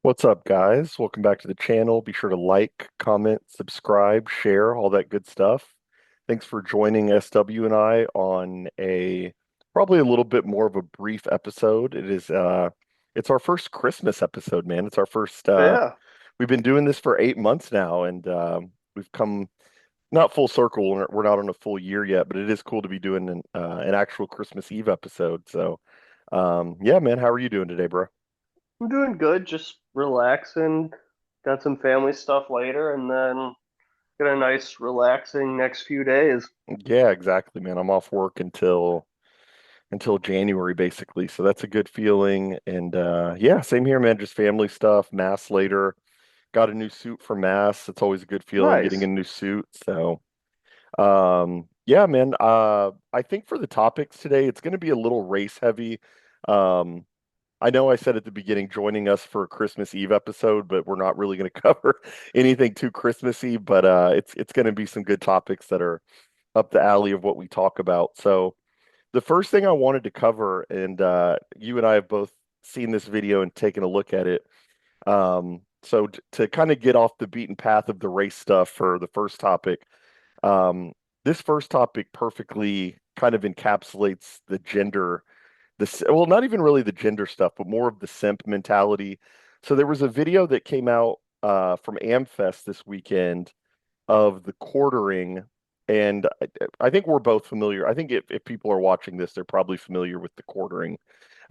What's up, guys? Welcome back to the channel. Be sure to like, comment, subscribe, share, all that good stuff. Thanks for joining SW and I on a probably a little bit more of a brief episode. It's our first Christmas episode, man. It's our first Yeah, we've been doing this for 8 months now, and we've come not full circle. We're not on a full year yet, but it is cool to be doing an actual Christmas Eve episode. So, yeah, man, how are you doing today, bro? I'm doing good, just relaxing. Got some family stuff later, and then got a nice, relaxing next few days. Yeah, exactly, man. I'm off work until January basically. So that's a good feeling. And yeah, same here, man. Just family stuff, mass later. Got a new suit for mass. It's always a good feeling getting a Nice. new suit. So yeah, man. I think for the topics today, it's gonna be a little race heavy. Um I know I said at the beginning joining us for a Christmas Eve episode, but we're not really going to cover anything too Christmassy, but it's going to be some good topics that are up the alley of what we talk about. So the first thing I wanted to cover, and you and I have both seen this video and taken a look at it. To kind of get off the beaten path of the race stuff for the first topic, um, this first topic perfectly kind of encapsulates the gender, well, not even really the gender stuff, but more of the simp mentality. So there was a video that came out from AmFest this weekend of the quartering. And I think we're both familiar. I think if people are watching this, they're probably familiar with the quartering.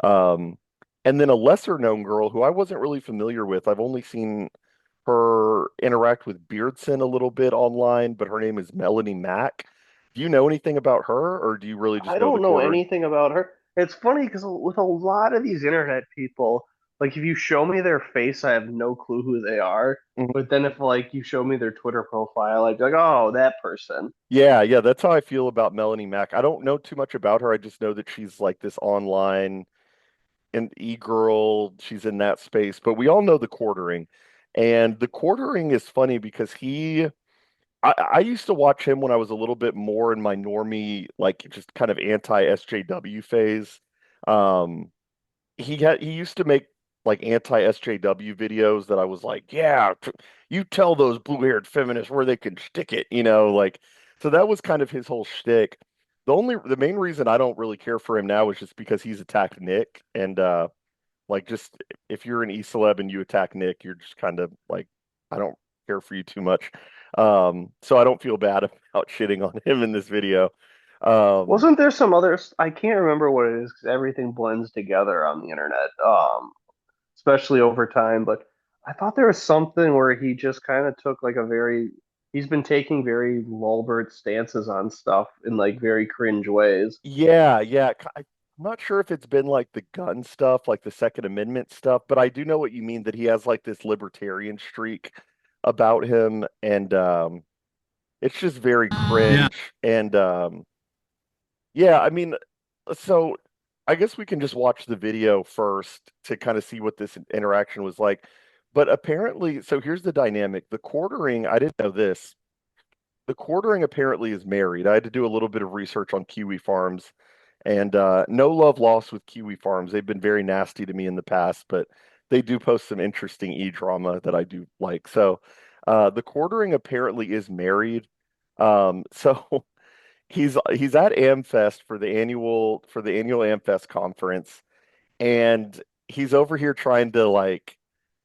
Um, and then a lesser known girl who I wasn't really familiar with. I've only seen her interact with Beardson a little bit online, but her name is Melanie Mack. Do you know anything about her, or do you really just I know the don't know quartering? anything about her. It's funny because with a lot of these internet people, like if you show me their face, I have no clue who they are. But then if like you show me their Twitter profile, I'd be like, oh, that person. Yeah, yeah, that's how I feel about Melanie Mack. I don't know too much about her. I just know that she's like this online and e-girl. She's in that space, but we all know the quartering. And the quartering is funny because I used to watch him when I was a little bit more in my normie, like just kind of anti-SJW phase. Um, he used to make like anti-SJW videos that I was like, yeah, you tell those blue-haired feminists where they can stick it, like so that was kind of his whole shtick. The main reason I don't really care for him now is just because he's attacked Nick and like just if you're an E-celeb and you attack Nick, you're just kind of like I don't care for you too much. So I don't feel bad about shitting on him in this video. Um, Wasn't there some others? I can't remember what it is because everything blends together on the internet. Especially over time. But I thought there was something where he just kind of took like a very, he's been taking very Lulbert stances on stuff in like very cringe ways. Yeah, yeah. I'm not sure if it's been like the gun stuff, like the Second Amendment stuff, but I do know what you mean that he has like this libertarian streak about him, and it's just very Yeah. cringe. And yeah, I mean, so I guess we can just watch the video first to kind of see what this interaction was like. But apparently, so here's the dynamic. The quartering, I didn't know this. The quartering apparently is married. I had to do a little bit of research on Kiwi Farms, and no love lost with Kiwi Farms. They've been very nasty to me in the past, but they do post some interesting e-drama that I do like. So the quartering apparently is married. So he's at AmFest for the annual AmFest conference, and he's over here trying to like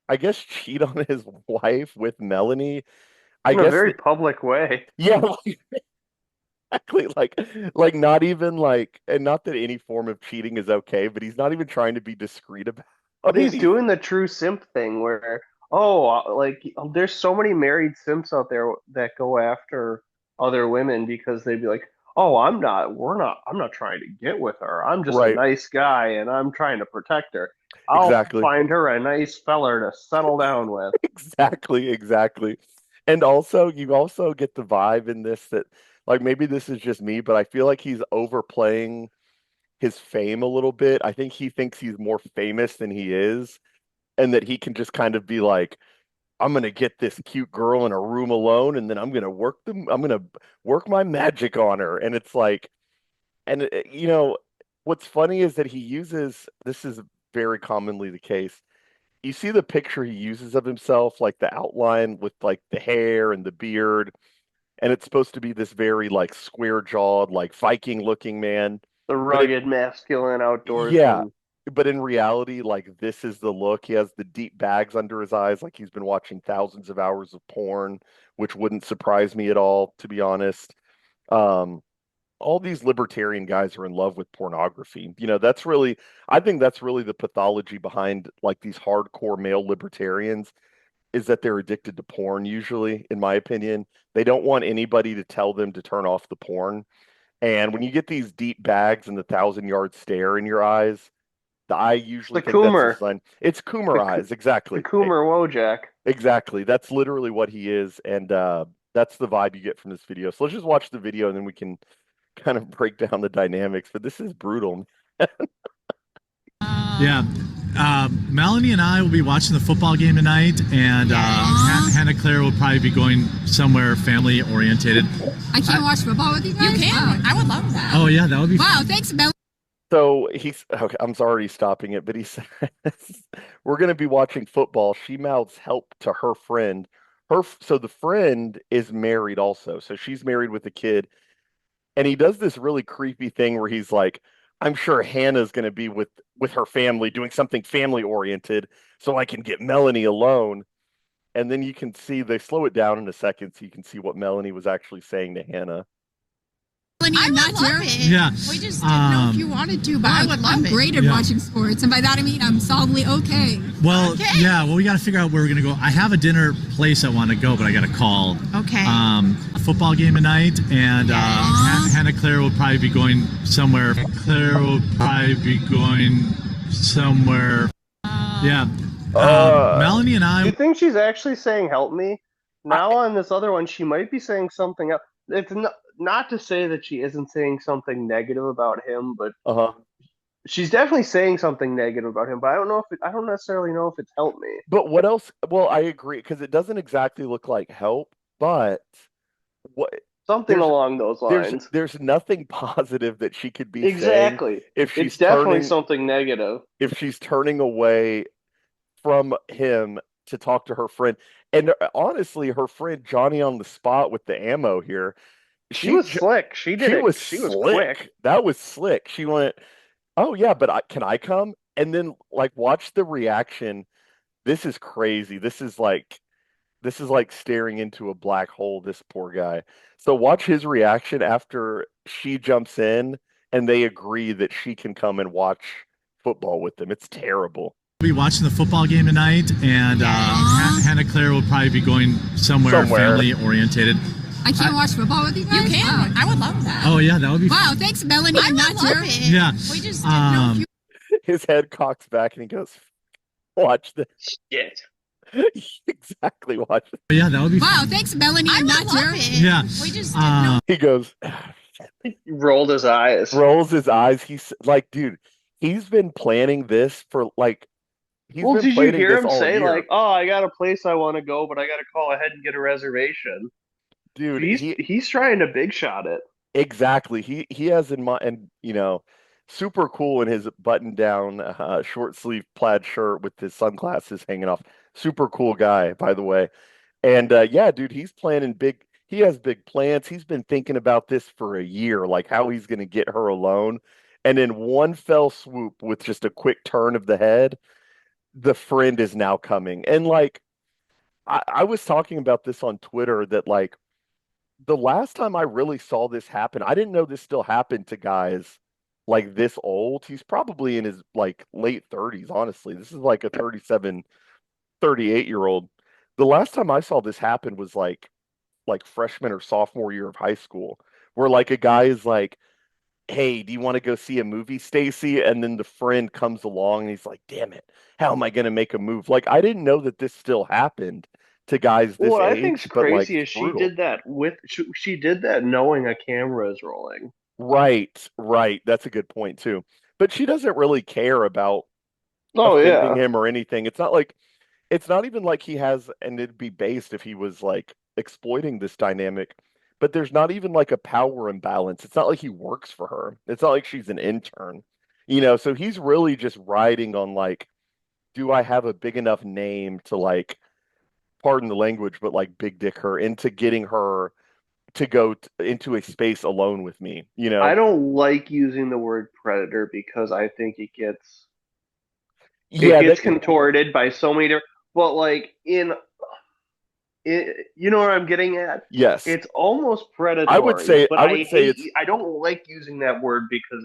I guess cheat on his wife with Melanie. I In a guess very public way. yeah, exactly. Like not even like, and not that any form of cheating is okay, but he's not even trying to be discreet about it. He's doing the true simp thing where, oh, like there's so many married simps out there that go after other women because they'd be like, oh, I'm not trying to get with her. I'm just a Right, nice guy and I'm trying to protect her. I'll exactly, find her a nice feller to settle down with. exactly, exactly. And also, you also get the vibe in this that, like, maybe this is just me, but I feel like he's overplaying his fame a little bit. I think he thinks he's more famous than he is, and that he can just kind of be like, I'm gonna get this cute girl in a room alone, and then I'm gonna work my magic on her. And it's like, and what's funny is that he uses this is very commonly the case. you see the picture he uses of himself, like the outline with like the hair and the beard, and it's supposed to be this very like square jawed, like Viking looking man. The But it, rugged, masculine yeah, outdoorsman. but in reality, like this is the look. He has the deep bags under his eyes, like he's been watching thousands of hours of porn, which wouldn't surprise me at all, to be honest. Um, all these libertarian guys are in love with pornography. That's really, I think that's really the pathology behind like these hardcore male libertarians is that they're addicted to porn, usually, in my opinion. They don't want anybody to tell them to turn off the porn. And when you get these deep bags and the 1,000 yard stare in your eyes, I usually The think that's a Coomer. sign. It's The, Coomer eyes, the exactly. Coomer Wojak. Exactly. That's literally what he is. And that's the vibe you get from this video. So let's just watch the video and then we can kind of break down the dynamics. But this is brutal. Yeah. Melanie and I will be watching the football game tonight, and Hannah Claire will probably be going somewhere family orientated. I can't watch football with you guys? You can. Wow. I would love that. Oh, yeah, that would be Wow, fun. thanks, Mel. So he's okay, I'm already stopping it, but he says we're going to be watching football. She mouths help to her friend. So the friend is married also. So she's married with a kid, and he does this really creepy thing where he's like, "I'm sure Hannah's going to be with her family doing something family oriented, so I can get Melanie alone." And then you can see they slow it down in a second, so you can see what Melanie was actually saying to Hannah. I not would love here. it. Yeah. We just didn't know if you wanted to, but I would love I'm it. great at Yeah. watching sports, and by that I mean I'm solidly okay. Well, Okay. yeah, well, we got to figure out where we're going to go. I have a dinner place I want to go, but I got to call. Okay. A football game tonight, and Hannah Claire will probably be going somewhere. Claire will probably be going somewhere. Yeah. Melanie and Do I. you think she's actually saying "help me"? Now on this other one, she might be saying something else. It's not to say that she isn't saying something negative about him, but Uh-huh. she's definitely saying something negative about him. But I don't necessarily know if it's "help me." But what else? Well, I agree because it doesn't exactly look like help, but what Something there's along those there's lines. there's nothing positive that she could be saying Exactly. if It's she's definitely turning something negative. away from him to talk to her friend. And honestly, her friend Johnny on the spot with the ammo here, She was j- slick. She did she it. was She was slick. quick. That was slick. She went, "Oh yeah, but can I come?" And then like watch the reaction. This is crazy. This is like staring into a black hole, this poor guy. So watch his reaction after she jumps in and they agree that she can come and watch football with them. It's terrible. Be watching the football game tonight, and Hannah Claire will probably be going somewhere. Family orientated. I can't watch football with you You guys? can. Wow. I would love that. Oh, yeah, that would be Wow, thanks, Melanie. I I'm would not love here. it. Yeah. We just didn't know if you His head cocks back and he goes, "Watch this." Shit. Exactly, watch this. Yeah, that would be Wow, thanks, Melanie. I I'm would not love here. it. Yeah. We just didn't know. He goes, He rolled his eyes. rolls his eyes. He's like, dude, he's been planning this for like, he's Well, been did you planning hear this him all say year. like, "Oh, I got a place I want to go, but I got to call ahead and get a reservation"? Dude, He's trying to big shot it. exactly. He has in mind, and super cool in his button down short sleeve plaid shirt with his sunglasses hanging off. Super cool guy, by the way. And yeah, dude, he's planning big. He has big plans. He's been thinking about this for a year, like how he's going to get her alone. And in one fell swoop, with just a quick turn of the head, the friend is now coming. And like, I was talking about this on Twitter that like the last time I really saw this happen, I didn't know this still happened to guys like this old. He's probably in his like late 30s, honestly. This is like a 37, 38-year-old. The last time I saw this happen was like freshman or sophomore year of high school, where like a guy is like, "Hey, do you want to go see a movie, Stacy?" And then the friend comes along and he's like, "Damn it, how am I going to make a move?" Like I didn't know that this still happened to guys this What I think's age, but like crazy it's is brutal. she did that knowing a camera is rolling. Right, right. That's a good point too. But she doesn't really care about Oh offending yeah. him or anything. It's not even like he has, and it'd be based if he was like exploiting this dynamic, but there's not even like a power imbalance. It's not like he works for her. It's not like she's an intern, so he's really just riding on like do I have a big enough name to like, pardon the language, but like big dick her into getting her to go into a space alone with me, you I know? don't like using the word predator because I think it Yeah, gets that contorted by so many different. But like you know what I'm getting at? yes. It's almost I would predatory, say but I would say it's I don't like using that word because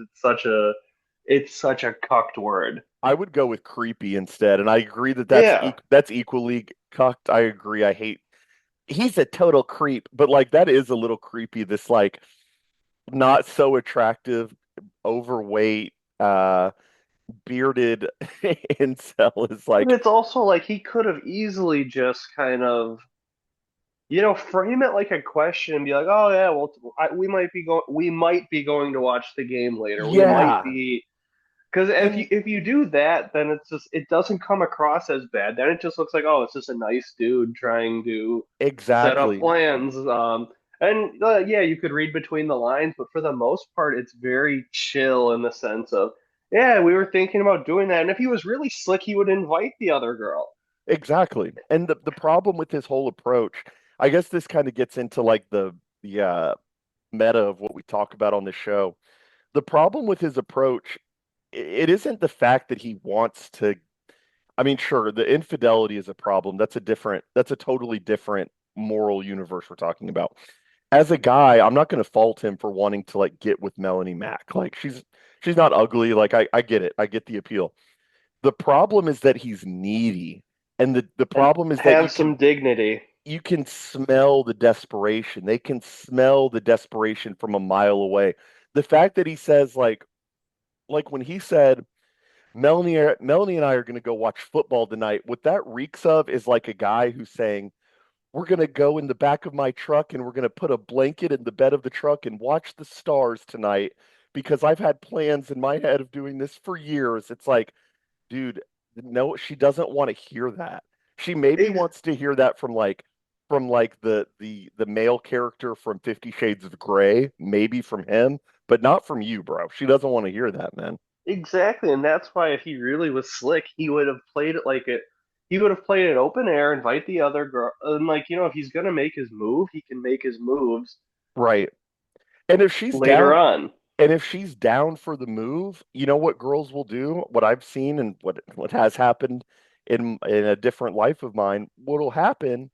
it's such a cucked word. I would go with creepy instead, and I agree that Yeah. that's equally cucked. I agree. I hate he's a total creep, but like that is a little creepy. This like not so attractive, overweight, bearded incel is But like it's also like he could have easily just kind of, frame it like a question and be like, "Oh yeah, well, we might be going to watch the game later. We might yeah, be." Because and if you do that, then it doesn't come across as bad. Then it just looks like, oh, it's just a nice dude trying to set up exactly, plans. And yeah, you could read between the lines, but for the most part, it's very chill in the sense of, yeah, we were thinking about doing that. And if he was really slick, he would invite the other girl. exactly. And the problem with his whole approach, I guess this kind of gets into like the meta of what we talk about on the show. The problem with his approach, it isn't the fact that he wants to. I mean, sure, the infidelity is a problem. That's a totally different moral universe we're talking about. As a guy, I'm not going to fault him for wanting to like get with Melanie Mack. Like she's not ugly. Like I get it. I get the appeal. The problem is that he's needy. And the And problem is that have some dignity. you can smell the desperation. They can smell the desperation from a mile away. The fact that he says like when he said Melanie and I are going to go watch football tonight. What that reeks of is like a guy who's saying, we're going to go in the back of my truck and we're going to put a blanket in the bed of the truck and watch the stars tonight because I've had plans in my head of doing this for years. It's like, dude, no, she doesn't want to hear that. She maybe Ex- wants to hear that from like the male character from 50 Shades of Grey, maybe from him, but not from you, bro. She doesn't want to hear that, man. exactly, and that's why if he really was slick, he would have played it like it. He would have played it open air, invite the other girl, and like if he's gonna make his move, he can make his moves Right. And if she's later down on. And if she's down for the move, you know what girls will do? What I've seen and what has happened in a different life of mine, what'll happen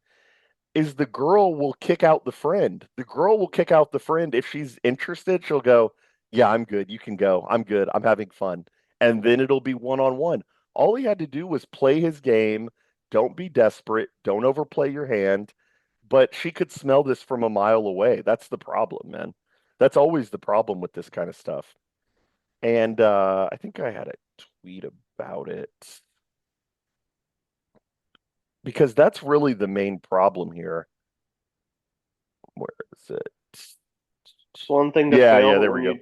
is the girl will kick out the friend. The girl will kick out the friend. If she's interested, she'll go, "Yeah, I'm good. You can go. I'm good. I'm having fun." And then it'll be one on one. All he had to do was play his game. Don't be desperate. Don't overplay your hand. But she could smell this from a mile away. That's the problem, man. That's always the problem with this kind of stuff. And I think I had a tweet about it because that's really the main problem here. Where is it? It's one thing to Yeah, fail, yeah, but there we go.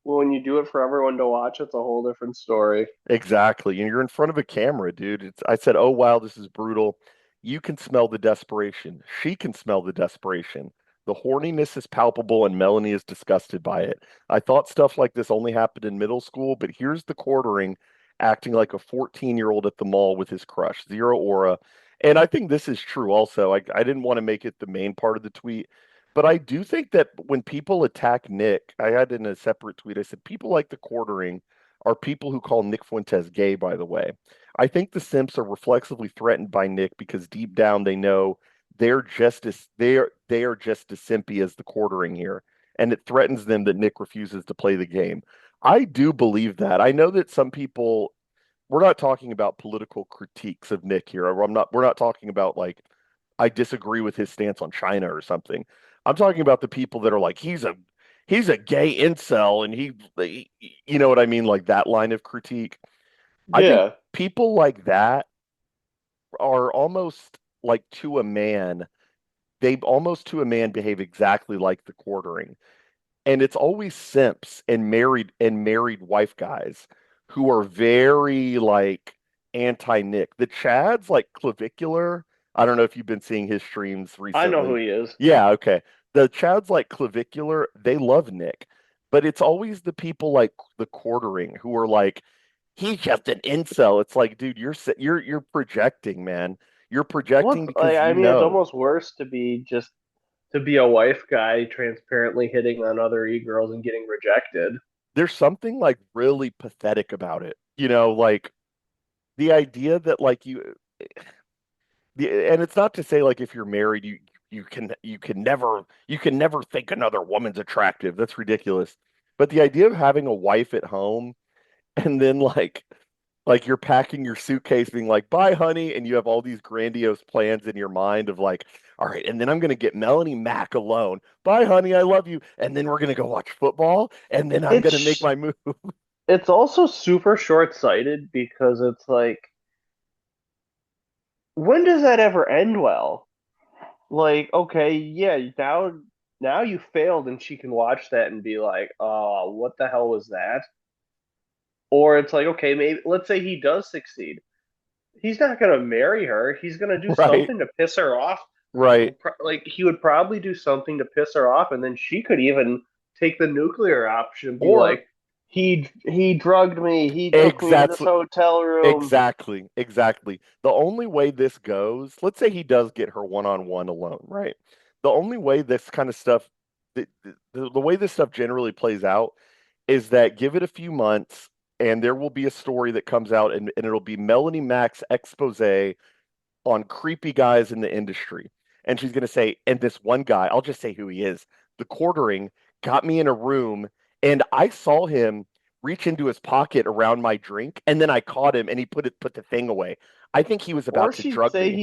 when you do it for everyone to watch, it's a whole different story. Exactly. And you're in front of a camera, dude. I said, "Oh wow, this is brutal." You can smell the desperation. She can smell the desperation. The horniness is palpable and Melanie is disgusted by it. I thought stuff like this only happened in middle school, but here's the quartering acting like a 14-year-old at the mall with his crush. Zero aura. And I think this is true also. I didn't want to make it the main part of the tweet, but I do think that when people attack Nick, I had in a separate tweet, I said people like the quartering are people who call Nick Fuentes gay, by the way. I think the simps are reflexively threatened by Nick because deep down they know they are just as simpy as the quartering here. And it threatens them that Nick refuses to play the game. I do believe that. I know that some people we're not talking about political critiques of Nick here. We're not talking about like I disagree with his stance on China or something. I'm talking about the people that are like he's a gay incel and you know what I mean, like that line of critique. I think Yeah, people like that are almost like to a man, they almost to a man behave exactly like the quartering. And it's always simps and married wife guys who are very like anti-Nick. The Chad's like clavicular. I don't know if you've been seeing his streams I know who recently. he is. Yeah, okay. The Chad's like clavicular. They love Nick, but it's always the people like the quartering who are like he's just an incel. It's like, dude, you're projecting, man. You're Well, projecting it's, like, because I you mean, it's know. almost worse to be just to be a wife guy transparently hitting on other e-girls and getting rejected. There's something like really pathetic about it. You know, like the idea that like and it's not to say like if you're married you can never think another woman's attractive. That's ridiculous. But the idea of having a wife at home and then like you're packing your suitcase being like, "Bye, honey," and you have all these grandiose plans in your mind of like, "All right, and then I'm going to get Melanie Mack alone. Bye, honey, I love you." And then we're going to go watch football, and then I'm going to make It's my move. it's also super short-sighted because it's like, when does that ever end well? Like, okay, yeah, now you failed and she can watch that and be like, "Oh, what the hell was that?" Or it's like, okay, maybe let's say he does succeed. He's not going to marry her. He's going to do Right, something to piss her off. right. Like he would probably do something to piss her off, and then she could even take the nuclear option and be Or like, he drugged me. He took me to this exactly, hotel room. exactly. The only way this goes, let's say he does get her one-on-one alone, right? The only way this kind of stuff, the way this stuff generally plays out is that give it a few months and there will be a story that comes out and it'll be Melanie Mack's expose on creepy guys in the industry. And she's going to say, and this one guy, I'll just say who he is, the quartering got me in a room and I saw him reach into his pocket around my drink and then I caught him and he put the thing away. I think he was Or about to she'd drug say me.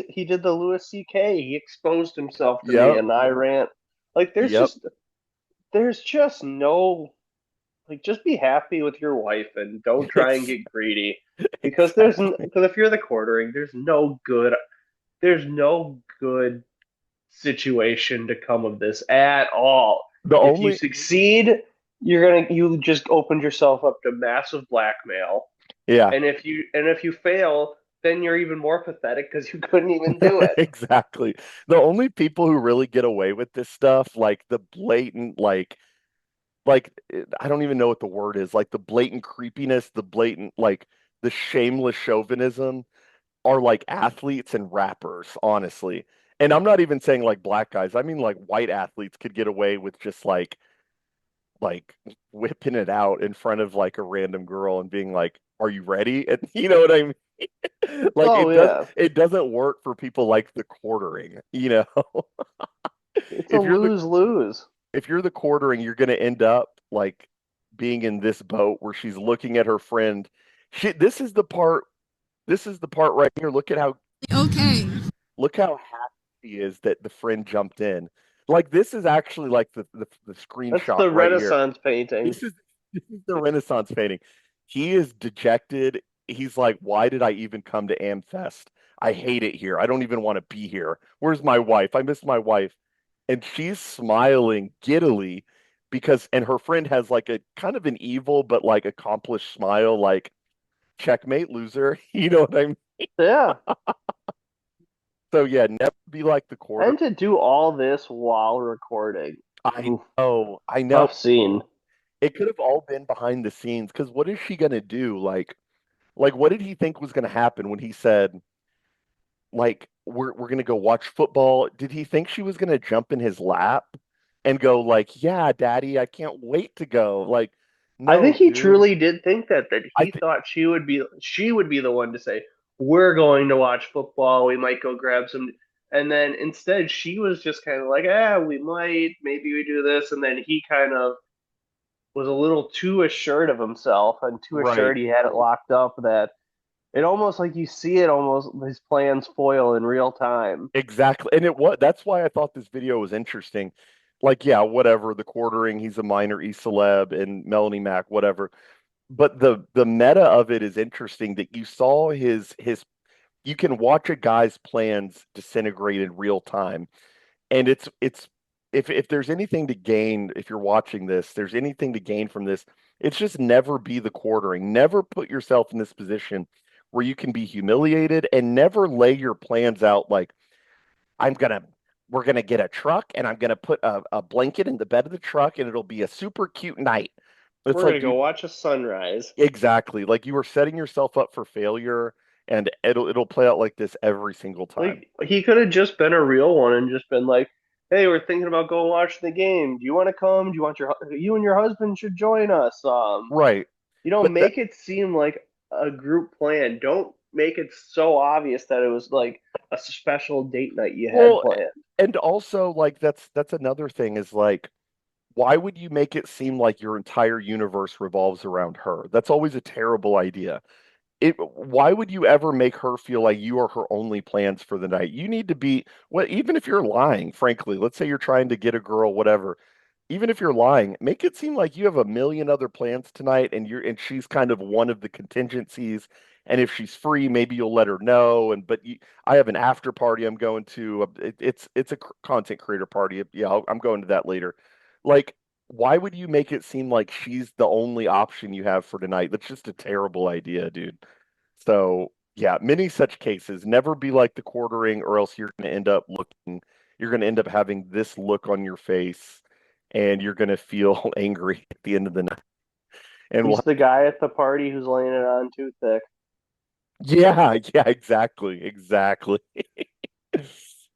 he did the Louis C.K. He exposed himself to me, Yep. and I ran. Like Yep. there's just no, like, just be happy with your wife and don't try and Ex- get greedy, because exactly. because if you're the quartering, there's no good situation to come of this at all. The If you only succeed, you just opened yourself up to massive blackmail. yeah. And if you fail, then you're even more pathetic because you couldn't even do it. Exactly. The only people who really get away with this stuff, like the blatant, I don't even know what the word is, like the blatant creepiness, the blatant, like the shameless chauvinism are like athletes and rappers, honestly. And I'm not even saying like black guys. I mean like white athletes could get away with just like whipping it out in front of like a random girl and being like, "Are you ready?" And you know what I mean? Like Oh yeah, it doesn't work for people like the quartering, you know? it's a If you're the lose lose. if you're the quartering, you're going to end up like being in this boat where she's looking at her friend. This is the part. This is the part right here. Okay. Look how happy she is that the friend jumped in. Like this is actually like the That's screenshot the right here. Renaissance painting. This is this is the Renaissance painting. He is dejected. He's like, why did I even come to AmFest? I hate it here. I don't even want to be here. Where's my wife? I miss my wife. And she's smiling giddily and her friend has like a kind of an evil but like accomplished smile, like checkmate, loser. You know what I mean? Yeah, So yeah, never be like the quarter. and to do all this while recording. I Oof, I know. tough scene. It could have all been behind the scenes because what is she gonna do? Like what did he think was gonna happen when he said, like we're gonna go watch football? Did he think she was gonna jump in his lap and go like, "Yeah, daddy, I can't wait to go." Like, I no, think he dude. truly did think that I he think thought she would be the one to say, "We're going to watch football. We might go grab some." And then instead, she was just kind of like, "Ah, we might. Maybe we do this." And then he kind of was a little too assured of himself and too right. assured he had it locked up, that it almost, like, you see it, almost his plans foil in real time. Exactly. And that's why I thought this video was interesting. Like, yeah, whatever, the quartering, he's a minor e-celeb and Melanie Mack, whatever. But the meta of it is interesting that you saw his you can watch a guy's plans disintegrate in real time. And it's if there's anything to gain, if you're watching this, there's anything to gain from this, it's just never be the quartering. Never put yourself in this position where you can be humiliated and never lay your plans out like I'm gonna we're gonna get a truck and I'm gonna put a blanket in the bed of the truck and it'll be a super cute night. It's We're like, gonna go dude, watch a sunrise. exactly. Like you are setting yourself up for failure, and it'll play out like this every single time. Like he could have just been a real one and just been like, "Hey, we're thinking about going watch the game. Do you want to come? Do you want you and your husband should join us?" Right. But that Make it seem like a group plan. Don't make it so obvious that it was like a special date night you had well, planned. and also like that's another thing is like why would you make it seem like your entire universe revolves around her? That's always a terrible idea. Why would you ever make her feel like you are her only plans for the night? You need to be, well, even if you're lying, frankly, let's say you're trying to get a girl, whatever. Even if you're lying, make it seem like you have a million other plans tonight and she's kind of one of the contingencies. And if she's free, maybe you'll let her know. I have an after party I'm going to. It's a content creator party. Yeah, I'm going to that later. Like, why would you make it seem like she's the only option you have for tonight? That's just a terrible idea, dude. So, yeah, many such cases. Never be like the quartering, or else you're going to end up having this look on your face, and you're going to feel angry at the end of the night. And He's the guy at the party who's laying it on too thick. yeah, yeah, exactly, exactly.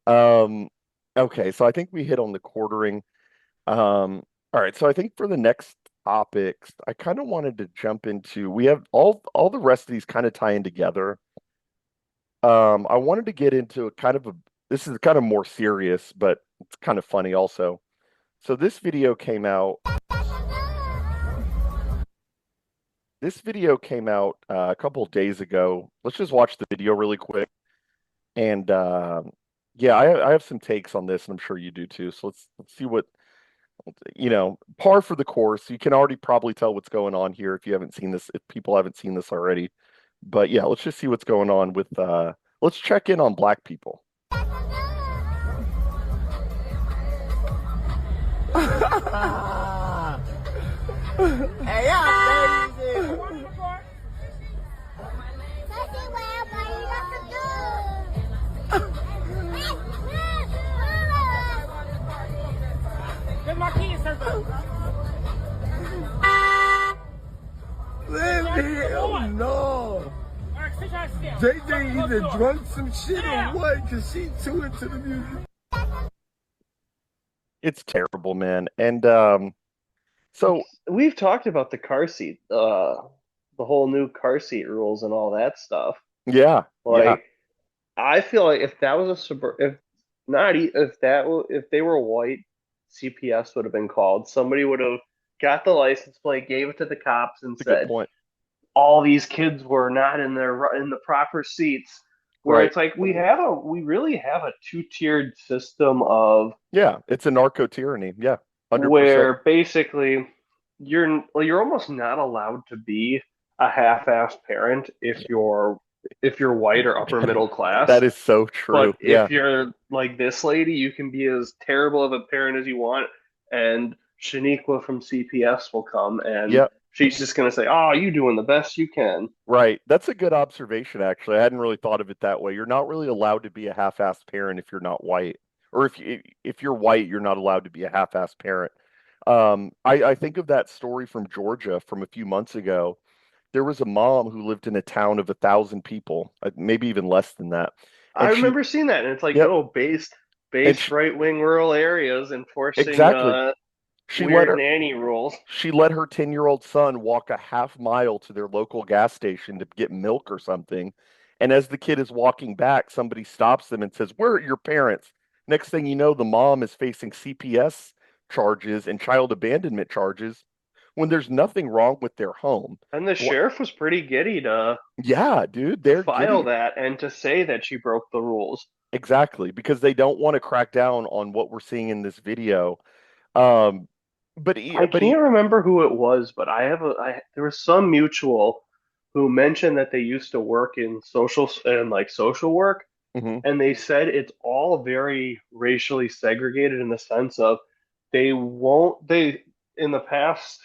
Um, okay, so I think we hit on the quartering. All right, so I think for the next topics, I kind of wanted to jump into we have all the rest of these kind of tie in together. I wanted to get into a kind of a this is kind of more serious, but it's kind of funny also. So this video came out. This video came out a couple of days ago. Let's just watch the video really quick. And yeah, I have some takes on this, and I'm sure you do too. So let's see what par for the course. You can already probably tell what's going on here if you haven't seen this, if people haven't seen this already. But yeah, let's just see what's going on with let's check in on black people. Hey, y'all crazy. Get my keys, sir. Hell no. JJ either drunk some shit or what, because she too into the music. It's terrible, man. And so We've talked about the car seat, the whole new car seat rules and all that stuff. yeah, yeah, Like, I feel like if that was a if not if they were white, CPS would have been called. Somebody would have got the license plate, gave it to the cops, and it's a good said point. all these kids were not in the proper seats. Where Right. it's like we really have a two-tiered system of Yeah, it's a narco tyranny. Yeah, 100%. where basically you're almost not allowed to be a half-assed parent if you're white or upper middle class. That is so true. But Yeah, if you're like this lady, you can be as terrible of a parent as you want, and Shaniqua from CPS will come and yeah, she's just gonna say, "Oh, you doing the best you can." right. That's a good observation, actually. I hadn't really thought of it that way. You're not really allowed to be a half-assed parent if you're not white, or if you're white, you're not allowed to be a half-assed parent. I think of that story from Georgia from a few months ago. There was a mom who lived in a town of 1,000 people, maybe even less than that, I and she, remember seeing that, and it's like, yep, oh, and based she, right-wing rural areas enforcing exactly. She let weird her nanny rules. she let her 10-year-old son walk a half mile to their local gas station to get milk or something. And as the kid is walking back, somebody stops them and says, "Where are your parents?" Next thing you know, the mom is facing CPS charges and child abandonment charges when there's nothing wrong with their home. And the What? sheriff was pretty giddy Yeah, dude, to they're file giddy. that and to say that she broke the rules. Exactly, because they don't want to crack down on what we're seeing in this video. Um, I but he, can't remember who it was, but there was some mutual who mentioned that they used to work in social work, mhm. and they said it's all very racially segregated in the sense of they won't they in the past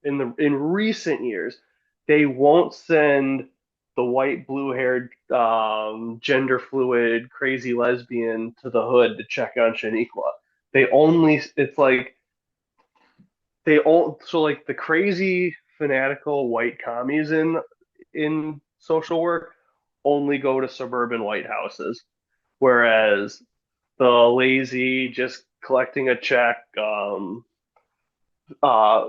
in recent years they won't send the white blue-haired gender fluid crazy lesbian to the hood to check on Shaniqua. They only it's like they all so like the crazy fanatical white commies in social work only go to suburban white houses, whereas the lazy just collecting a check uh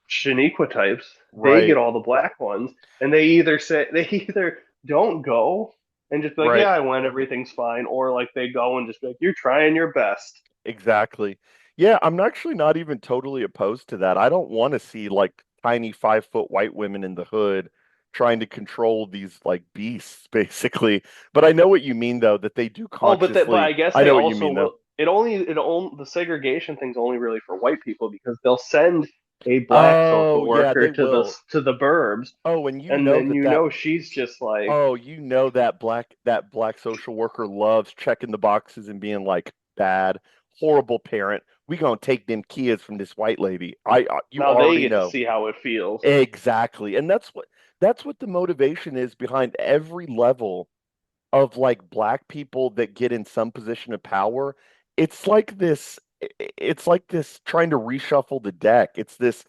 Shaniqua types, they get Right, all the black ones, and they either don't go and just be like, right. yeah, I went, everything's fine, or like they go and just be like, you're trying your best. Exactly. Yeah, I'm actually not even totally opposed to that. I don't want to see like tiny 5 foot white women in the hood trying to control these like beasts, basically. But I know what you mean, though, that they do Oh, but I consciously. guess I they know what you also mean, though. will. The segregation thing's only really for white people because they'll send a black social Oh, yeah, worker they to the will. to the burbs, Oh, and you and know then that that she's just like, Oh, you know that black social worker loves checking the boxes and being like, bad, horrible parent. We gonna take them kids from this white lady. You now they already get to know. see how it feels. Exactly. And that's what the motivation is behind every level of like black people that get in some position of power. It's like this trying to reshuffle the deck. It's this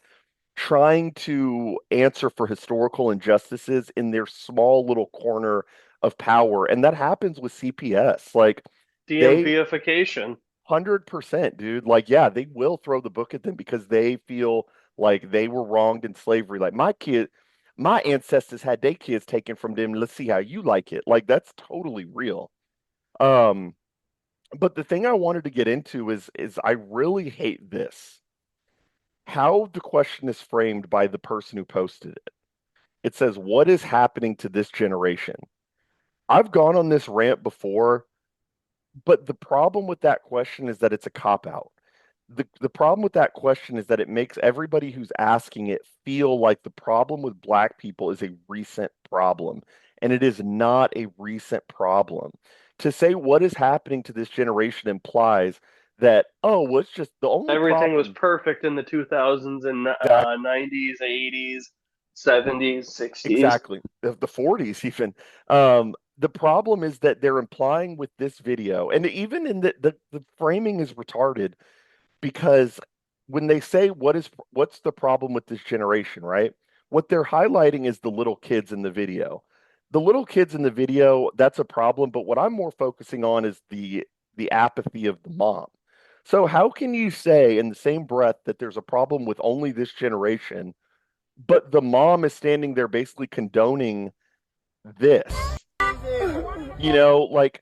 trying to answer for historical injustices in their small little corner of power. And that happens with CPS. Like they DMVification. 100%, dude. Like, yeah, they will throw the book at them because they feel like they were wronged in slavery. Like my ancestors had their kids taken from them. Let's see how you like it. Like that's totally real. Um, but the thing I wanted to get into is I really hate this. How the question is framed by the person who posted it. It says, "What is happening to this generation?" I've gone on this rant before, but the problem with that question is that it's a cop out. The problem with that question is that it makes everybody who's asking it feel like the problem with black people is a recent problem, and it is not a recent problem. To say what is happening to this generation implies that, oh, well, it's just the only Everything was problem. perfect in the 2000s and That 90s, 80s, 70s, 60s. exactly the 40s even. The problem is that they're implying with this video, and even in the framing is retarded because when they say what's the problem with this generation, right? What they're highlighting is the little kids in the video. The little kids in the video, that's a problem, but what I'm more focusing on is the apathy of the mom. So how can you say in the same breath that there's a problem with only this generation, but the mom is standing there basically condoning this? Like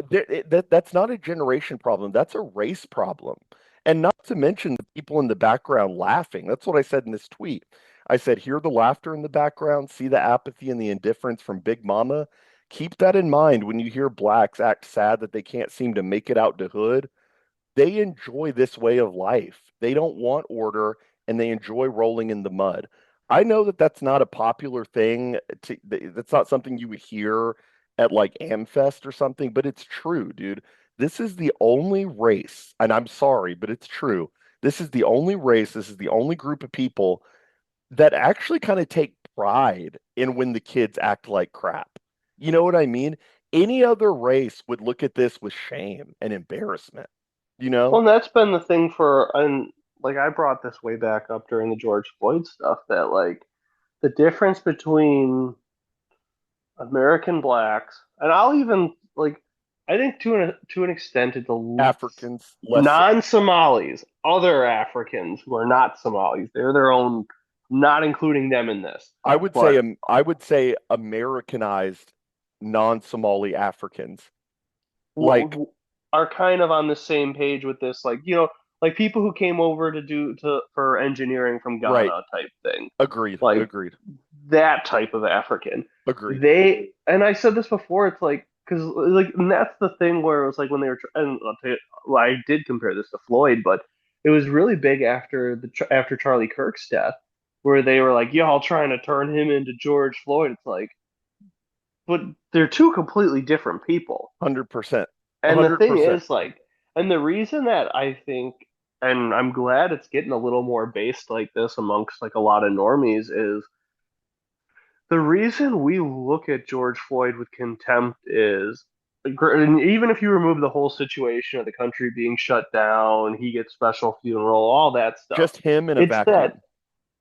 that's not a generation problem. That's a race problem. And not to mention the people in the background laughing. That's what I said in this tweet. I said, hear the laughter in the background, see the apathy and the indifference from Big Mama. Keep that in mind when you hear blacks act sad that they can't seem to make it out to hood. They enjoy this way of life. They don't want order and they enjoy rolling in the mud. I know that that's not a popular thing. That's not something you would hear at like AmFest or something, but it's true, dude. This is the only race, and I'm sorry, but it's true. This is the only race, this is the only group of people that actually kind of take pride in when the kids act like crap. You know what I mean? Any other race would look at this with shame and embarrassment, you know? Well, and that's been the thing and like I brought this way back up during the George Floyd stuff that like the difference between American blacks, and I'll even like, I think to an extent, it's a Africans less so. non-Somalis, other Africans who are not Somalis. They're their own, not including them in this. But I would say Americanized non-Somali Africans. w- Like, w- are kind of on the same page with this, like like people who came over to do to for engineering from right. Ghana type thing, Agreed. like Agreed. that type of African. Agreed. And I said this before, it's like, because like, and that's the thing where it was like when they were, and I'll tell you, well, I did compare this to Floyd, but it was really big after Charlie Kirk's death, where they were like, y'all trying to turn him into George Floyd. It's like, but they're two completely different people. 100%. And the thing 100%. is, like, and the reason that I think, and I'm glad it's getting a little more based like this amongst like a lot of normies, is the reason we look at George Floyd with contempt is and even if you remove the whole situation of the country being shut down, he gets special funeral, all that stuff. Just him in a It's that vacuum.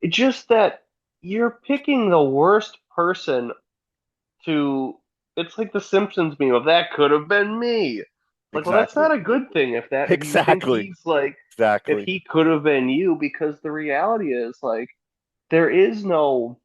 it's just that you're picking the worst person to. It's like the Simpsons meme of that could have been me. Like, well, that's Exactly. not a good thing if you think Exactly. he's like if Exactly. he could have been you, because the reality is like there is no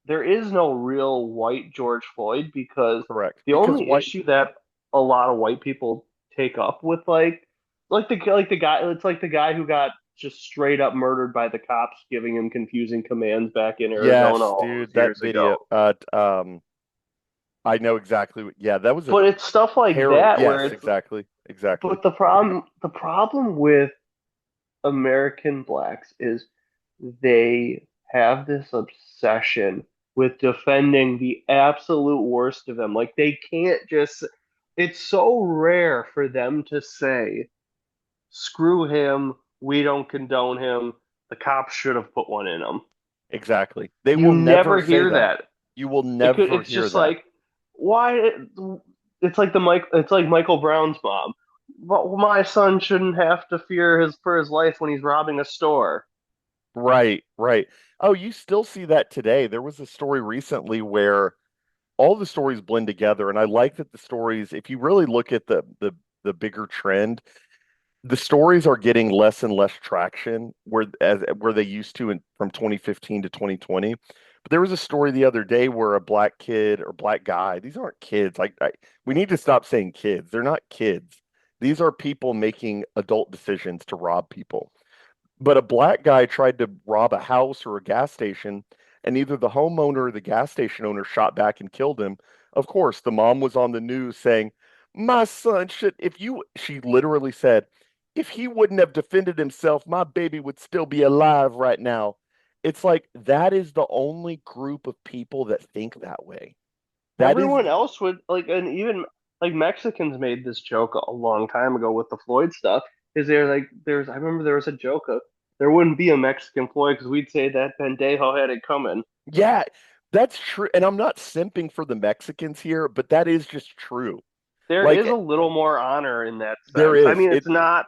there is no real white George Floyd, because Correct. the Because only white, issue that a lot of white people take up with the guy, it's like the guy who got just straight up murdered by the cops giving him confusing commands back in Arizona yes, all those dude, that years video. ago. I know exactly yeah, that was a But it's stuff like harrow. that where Yes, it's exactly. Exactly. but the problem with American blacks is they have this obsession with defending the absolute worst of them. Like they can't just, it's so rare for them to say, screw him, we don't condone him, the cops should have put one in him. Exactly. They You will never never say hear that. that. You will never It's hear just that. like, why? It's like Michael Brown's mom. But my son shouldn't have to fear for his life when he's robbing a store. Right, right. Oh, you still see that today. There was a story recently where all the stories blend together, and I like that the stories, if you really look at the bigger trend, the stories are getting less and less traction where they used to from 2015 to 2020. But there was a story the other day where a black kid or black guy, these aren't kids. We need to stop saying kids. They're not kids. These are people making adult decisions to rob people. But a black guy tried to rob a house or a gas station, and either the homeowner or the gas station owner shot back and killed him. Of course, the mom was on the news saying, "My son should, if you," she literally said, "if he wouldn't have defended himself, my baby would still be alive right now." It's like that is the only group of people that think that way. That is, Everyone else would like, and even like Mexicans made this joke a long time ago with the Floyd stuff. Is there like I remember there was a joke of there wouldn't be a Mexican Floyd because we'd say that Pendejo had it coming. yeah, that's true. And I'm not simping for the Mexicans here, but that is just true. There Like is a little more honor in that there sense. I is. mean, it's not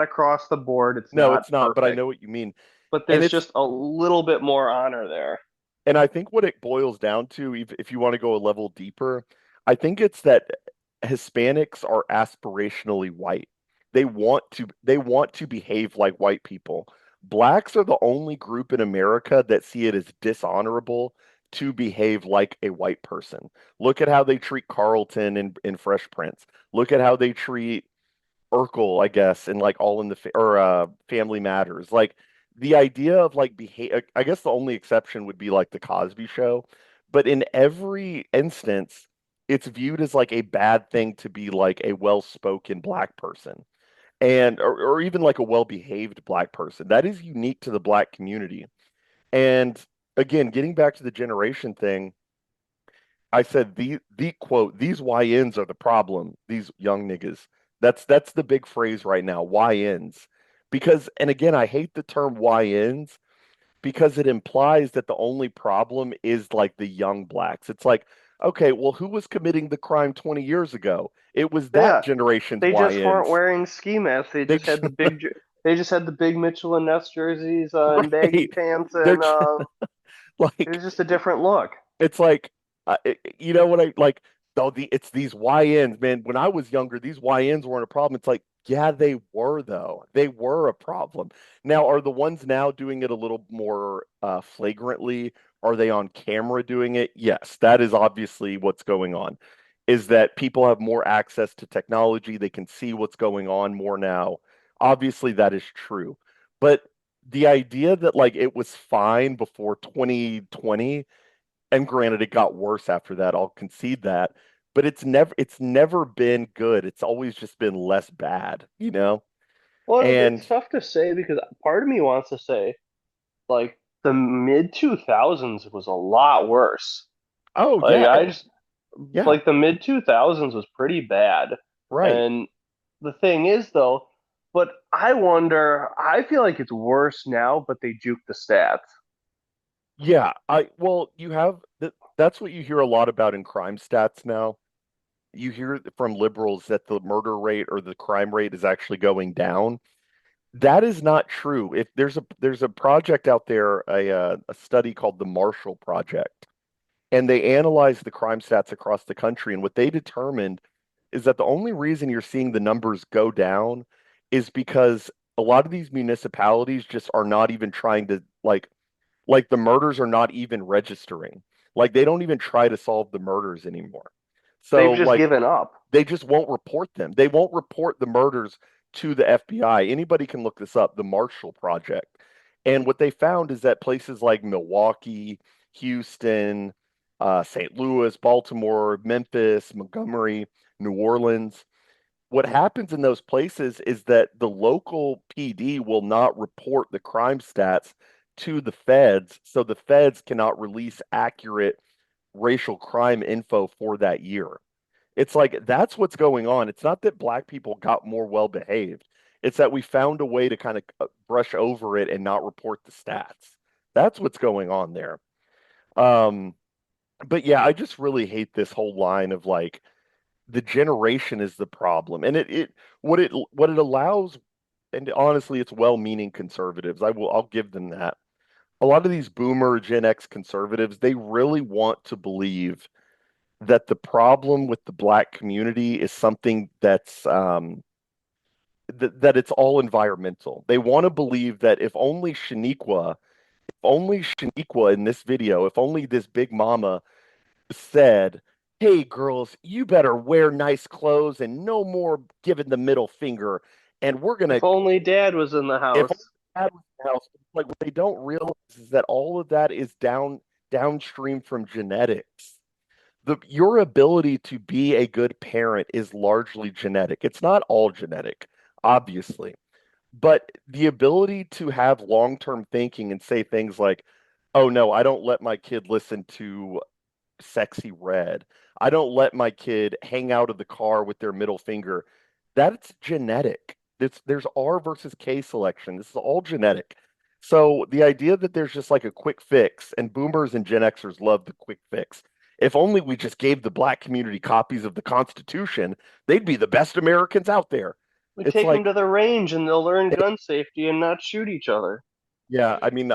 across the board. It's No, not it's not, but I perfect, know what you mean. but And there's it's just a little bit more honor there. and I think what it boils down to, if you want to go a level deeper, I think it's that Hispanics are aspirationally white. They want to behave like white people. Blacks are the only group in America that see it as dishonorable to behave like a white person. Look at how they treat Carlton in Fresh Prince. Look at how they treat Urkel, I guess, and like All in the Family Matters. Like the idea of like behave. I guess the only exception would be like the Cosby Show, but in every instance, it's viewed as like a bad thing to be like a well-spoken black person, and or even like a well-behaved black person. That is unique to the black community. And again, getting back to the generation thing, I said the quote, these YNs are the problem, these young niggas. That's the big phrase right now, YNs. Because and again, I hate the term YNs because it implies that the only problem is like the young blacks. It's like, okay, well, who was committing the crime 20 years ago? It was that Yeah, generation's they just weren't YNs. wearing ski masks. They They just had the big Mitchell and Ness jerseys and baggy right. pants, They're and it like was just a different look. it's like, you know what I like? Though it's these YNs, man. When I was younger, these YNs weren't a problem. It's like, yeah, they were though. They were a problem. Now, are the ones now doing it a little more flagrantly? Are they on camera doing it? Yes, that is obviously what's going on. Is that people have more access to technology? They can see what's going on more now. Obviously, that is true. But the idea that like it was fine before 2020, and granted it got worse after that, I'll concede that, but it's never been good. It's always just been less bad, you know? Well, it's And tough to say because part of me wants to say like the mid 2000s was a lot worse. oh Like yeah, I just yeah, like the mid 2000s was pretty bad. right. And the thing is though, but I wonder, I feel like it's worse now, but they juke the stats. Yeah, I well, you have that's what you hear a lot about in crime stats now you hear from liberals that the murder rate or the crime rate is actually going down. That is not true. If there's a project out there, a study called the Marshall Project, and they analyzed the crime stats across the country, and what they determined is that the only reason you're seeing the numbers go down is because a lot of these municipalities just are not even trying to like the murders are not even registering. Like they don't even try to solve the murders anymore. They've So just like given up. they just won't report them. They won't report the murders to the FBI. Anybody can look this up, the Marshall Project. And what they found is that places like Milwaukee, Houston, St. Louis, Baltimore, Memphis, Montgomery, New Orleans, what happens in those places is that the local PD will not report the crime stats to the feds, so the feds cannot release accurate racial crime info for that year. It's like that's what's going on. It's not that black people got more well behaved. It's that we found a way to kind of brush over it and not report the stats. That's what's going on there. Um, but yeah, I just really hate this whole line of like the generation is the problem. And what it allows, and honestly, it's well-meaning conservatives. I'll give them that. A lot of these boomer Gen X conservatives, they really want to believe that the problem with the black community is something that it's all environmental. They want to believe that if only Shaniqua in this video, if only this big mama said, "Hey girls, you better wear nice clothes and no more giving the middle finger, and we're gonna If only Dad was in the if only house. dad was in the house." Like what they don't realize is that all of that is downstream from genetics. Your ability to be a good parent is largely genetic. It's not all genetic, obviously, but the ability to have long-term thinking and say things like, "Oh no, I don't let my kid listen to Sexy Red. I don't let my kid hang out of the car with their middle finger." That's genetic. There's R versus K selection. This is all genetic. So the idea that there's just like a quick fix, and boomers and Gen Xers love the quick fix. If only we just gave the black community copies of the Constitution, they'd be the best Americans out there. We It's take them like, to the range and they'll learn gun safety and not shoot each other. yeah, I mean,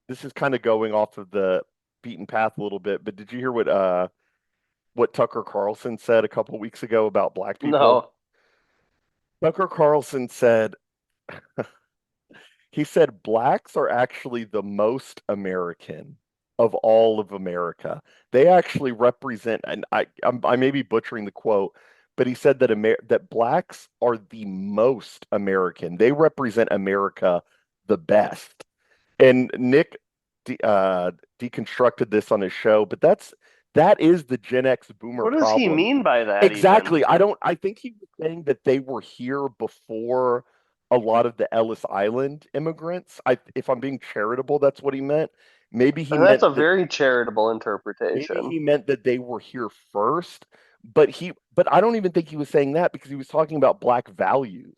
this is kind of going off of the beaten path a little bit, but did you hear what Tucker Carlson said a couple weeks ago about black people? No. Tucker Carlson said, he said, blacks are actually the most American of all of America. They actually represent, and I may be butchering the quote, but he said that that blacks are the most American. They represent America the best. And Nick deconstructed this on his show, but that is the Gen X boomer What does he problem. mean by that Exactly. even? I think he was saying that they were here before a lot of the Ellis Island immigrants. If I'm being charitable, that's what he meant. Maybe he And that's meant a that very charitable maybe interpretation. he meant that they were here first, but I don't even think he was saying that because he was talking about black values.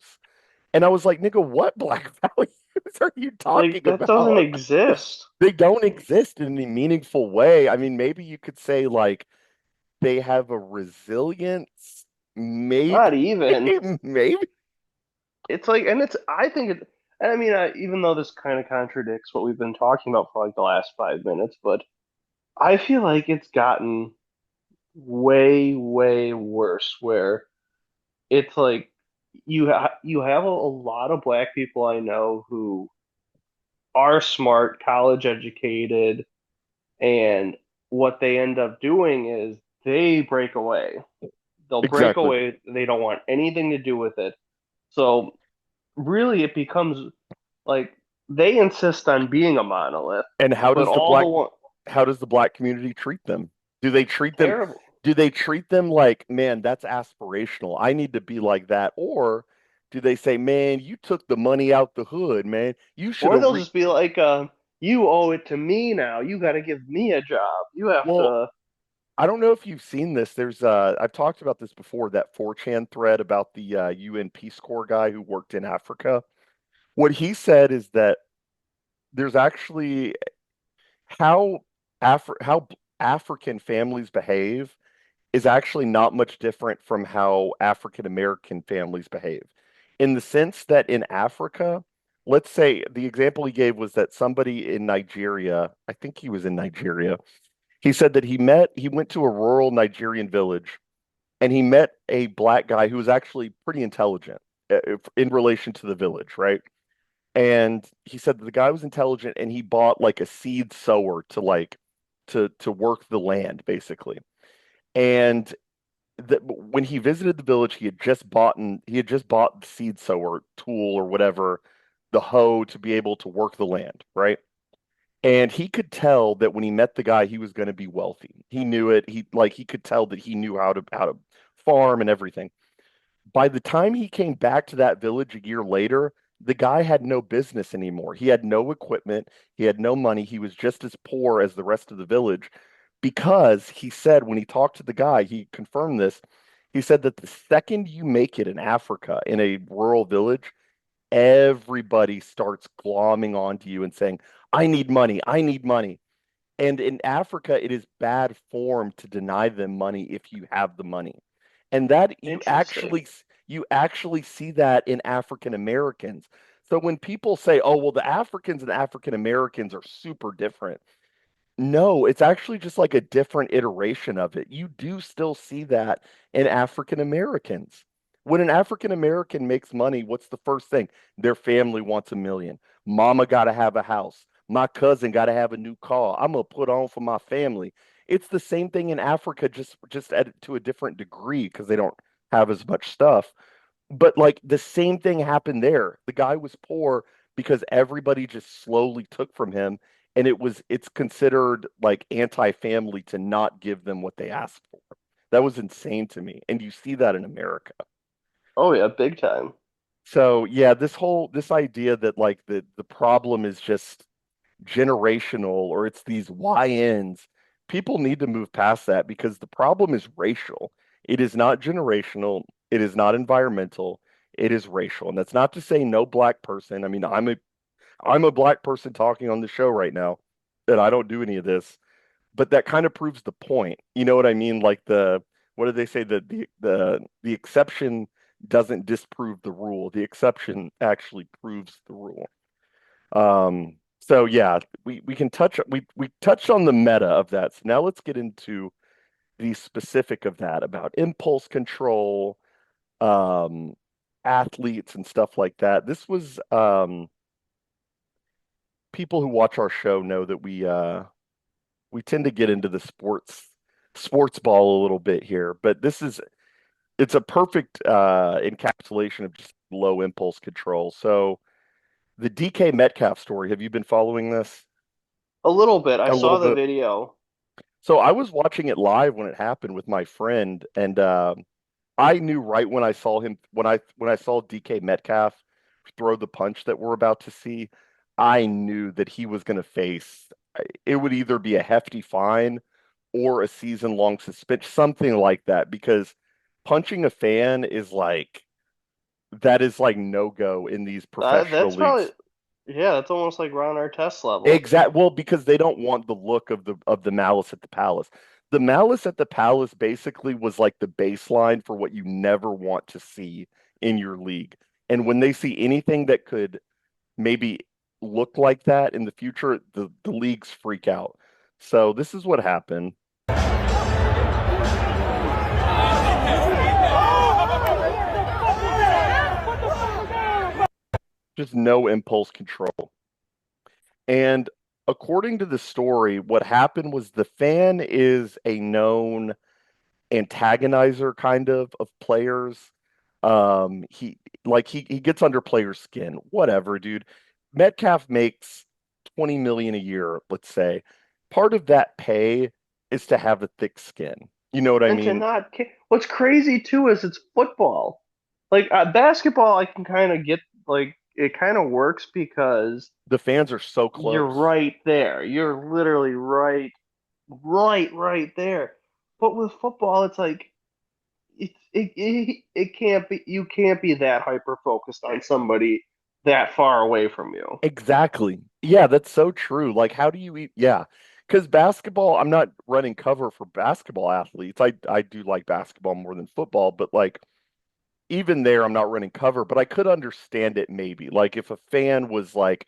And I was like, nigga, what black values are you Like, talking that doesn't about? exist. They don't exist in any meaningful way. I mean, maybe you could say like they have a resilience, maybe, Not even. maybe. It's like, and it's, I think it, and I mean, even though this kind of contradicts what we've been talking about for like the last 5 minutes, but I feel like it's gotten way, way worse where it's like you have a lot of black people I know who are smart, college educated, and what they end up doing is they break away. They'll break Exactly. away. They don't want anything to do with it. So really, it becomes like they insist on being a monolith, And but all the one how does the black community treat them? Do they treat them terrible, do they treat them like, man, that's aspirational. I need to be like that? Or do they say, man, you took the money out the hood, man. You should or have they'll just be like, "You owe it to me now. You got to give me a job. You have well, to." I don't know if you've seen this. There's I've talked about this before, that 4chan thread about the UN Peace Corps guy who worked in Africa. What he said is that there's actually how how African families behave is actually not much different from how African American families behave. In the sense that in Africa, let's say the example he gave was that somebody in Nigeria, I think he was in Nigeria, he said that he went to a rural Nigerian village and he met a black guy who was actually pretty intelligent in relation to the village, right? And he said that the guy was intelligent and he bought like a seed sower to to work the land basically. And when he visited the village, he had just bought the seed sower tool or whatever, the hoe to be able to work the land, right? And he could tell that when he met the guy, he was going to be wealthy. He knew it. He could tell that he knew how to farm and everything. By the time he came back to that village a year later, the guy had no business anymore. He had no equipment, he had no money. He was just as poor as the rest of the village because he said when he talked to the guy, he confirmed this. He said that the second you make it in Africa, in a rural village, everybody starts glomming onto you and saying, I need money, I need money. And in Africa, it is bad form to deny them money if you have the money. And that Interesting. you actually see that in African Americans. So when people say, "Oh, well, the Africans and African Americans are super different," no, it's actually just like a different iteration of it. You do still see that in African Americans. When an African American makes money, what's the first thing? Their family wants 1 million. Mama got to have a house. My cousin got to have a new car. I'm gonna put on for my family. It's the same thing in Africa, just to a different degree because they don't have as much stuff. But like the same thing happened there. The guy was poor because everybody just slowly took from him, and it's considered like anti-family to not give them what they asked for. That was insane to me. And you see that in America. Oh yeah, big time. So yeah, this idea that like the problem is just generational or it's these YNs, people need to move past that because the problem is racial. It is not generational, it is not environmental, it is racial. And that's not to say no black person. I mean, I'm a black person talking on the show right now, and I don't do any of this, but that kind of proves the point. You know what I mean? Like what do they say? The exception doesn't disprove the rule. The exception actually proves the rule. So yeah, we can we touched on the meta of that. So now let's get into the specific of that about impulse control, um, athletes and stuff like that. This was people who watch our show know that we tend to get into the sports ball a little bit here, but it's a perfect encapsulation of just low impulse control. So the DK Metcalf story, have you been following this? A little bit. I A little saw the bit. video. So I was watching it live when it happened with my friend, and I knew right when I saw him when I saw DK Metcalf throw the punch that we're about to see, I knew that he was going to face it would either be a hefty fine or a season-long suspension, something like that, because punching a fan is like that is like no go in these professional That's probably leagues. yeah. That's almost like Ron Artest level. Well, because they don't want the look of the malice at the palace. The malice at the palace basically was like the baseline for what you never want to see in your league. And when they see anything that could maybe look like that in the future, the leagues freak out. So this is what happened. Just no impulse control. And according to the story, what happened was the fan is a known antagonizer kind of players. He he gets under players' skin. Whatever, dude. Metcalf makes 20 million a year, let's say. Part of that pay is to have a thick skin. You know what I And to mean? not what's crazy too is it's football. Like basketball, I can kind of get like it kind of works because The fans are so you're close. right there. You're literally right there. But with football, it's like it can't be you can't be that hyper focused on somebody that far away from you. Exactly. Yeah, that's so true. Like, how do you eat? Yeah. because basketball, I'm not running cover for basketball athletes. I do like basketball more than football, but like even there, I'm not running cover. But I could understand it maybe. Like if a fan was like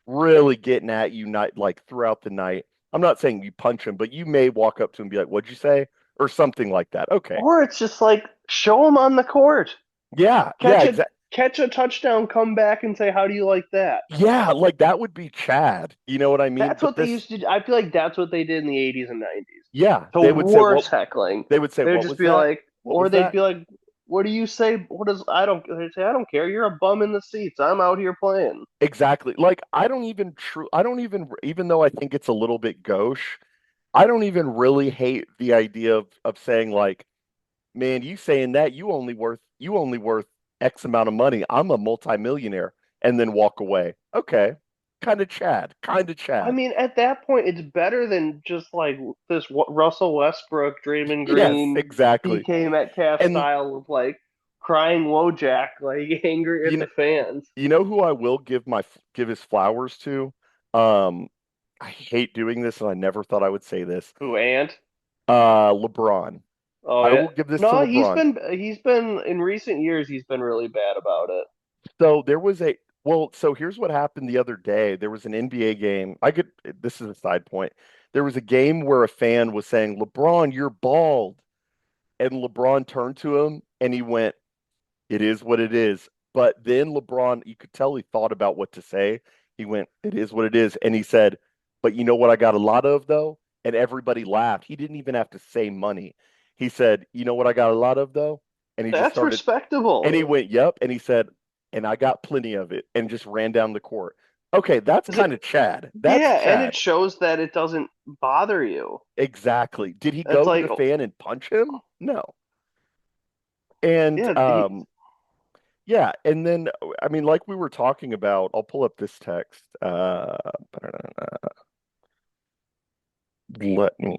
really getting at you night like throughout the night. I'm not saying you punch him, but you may walk up to him and be like, "What'd you say?" or something like that. Okay. Or it's just like show him on the court. Yeah, yeah, Catch a exactly. catch a touchdown, come back and say, "How do you like that?" Yeah, like that would be Chad. You know what I mean? That's But what they this, used to do. I feel like that's what they did in the 80s and 90s. yeah, The they would say, worst "What?" heckling. They would say, They'd "What just was be that? like, What or was they'd that?" be like, "What do you say? What does I don't?" They'd say, "I don't care. You're a bum in the seats. I'm out here playing." Exactly. Like I don't even though I think it's a little bit gauche, I don't even really hate the idea of saying like, man, you saying that you only worth X amount of money. I'm a multimillionaire, and then walk away. Okay. Kind of Chad. Kind of I Chad. mean, at that point, it's better than just like this Russell Westbrook, Draymond Yes, Green, exactly. DK Metcalf And style of like crying Wojak, like angry you at know, the fans. you know who I will give his flowers to? Um, I hate doing this, and I never thought I would say this. Who Ant? LeBron. Oh I yeah. will give this to No, LeBron. he's been in recent years he's been really bad about it. So there was a well, so here's what happened the other day. There was an NBA game. This is a side point. There was a game where a fan was saying, "LeBron, you're bald." And LeBron turned to him and he went, "It is what it is." But then LeBron, you could tell he thought about what to say. He went, "It is what it is." And he said, "But you know what I got a lot of though?" And everybody laughed. He didn't even have to say money. He said, "You know what I got a lot of though?" And he just That's started and respectable. he went, "Yep." And he said, "And I got plenty of it," and just ran down the court. Okay, that's Is it? kind of Chad. That's Yeah, and it Chad. shows that it doesn't bother you. Exactly. Did he It's go to like, the fan and punch him? No. And yeah, yeah, and then I mean, like we were talking about, I'll pull up this text. Let me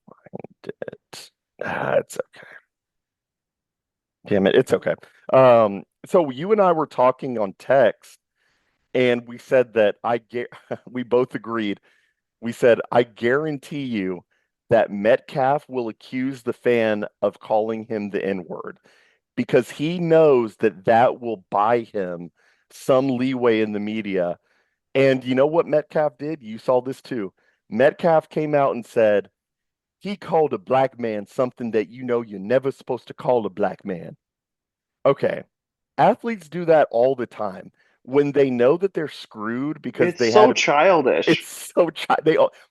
find it. It's okay. Damn it, it's okay. So you and I were talking on text, and we said that we both agreed. We said, I guarantee you that Metcalf will accuse the fan of calling him the N-word because he knows that that will buy him some leeway in the media. And you know what Metcalf did? You saw this too. Metcalf came out and said he called a black man something that you know you're never supposed to call a black man. Okay. Athletes do that all the time when they know that they're screwed because it's they so had childish. it's so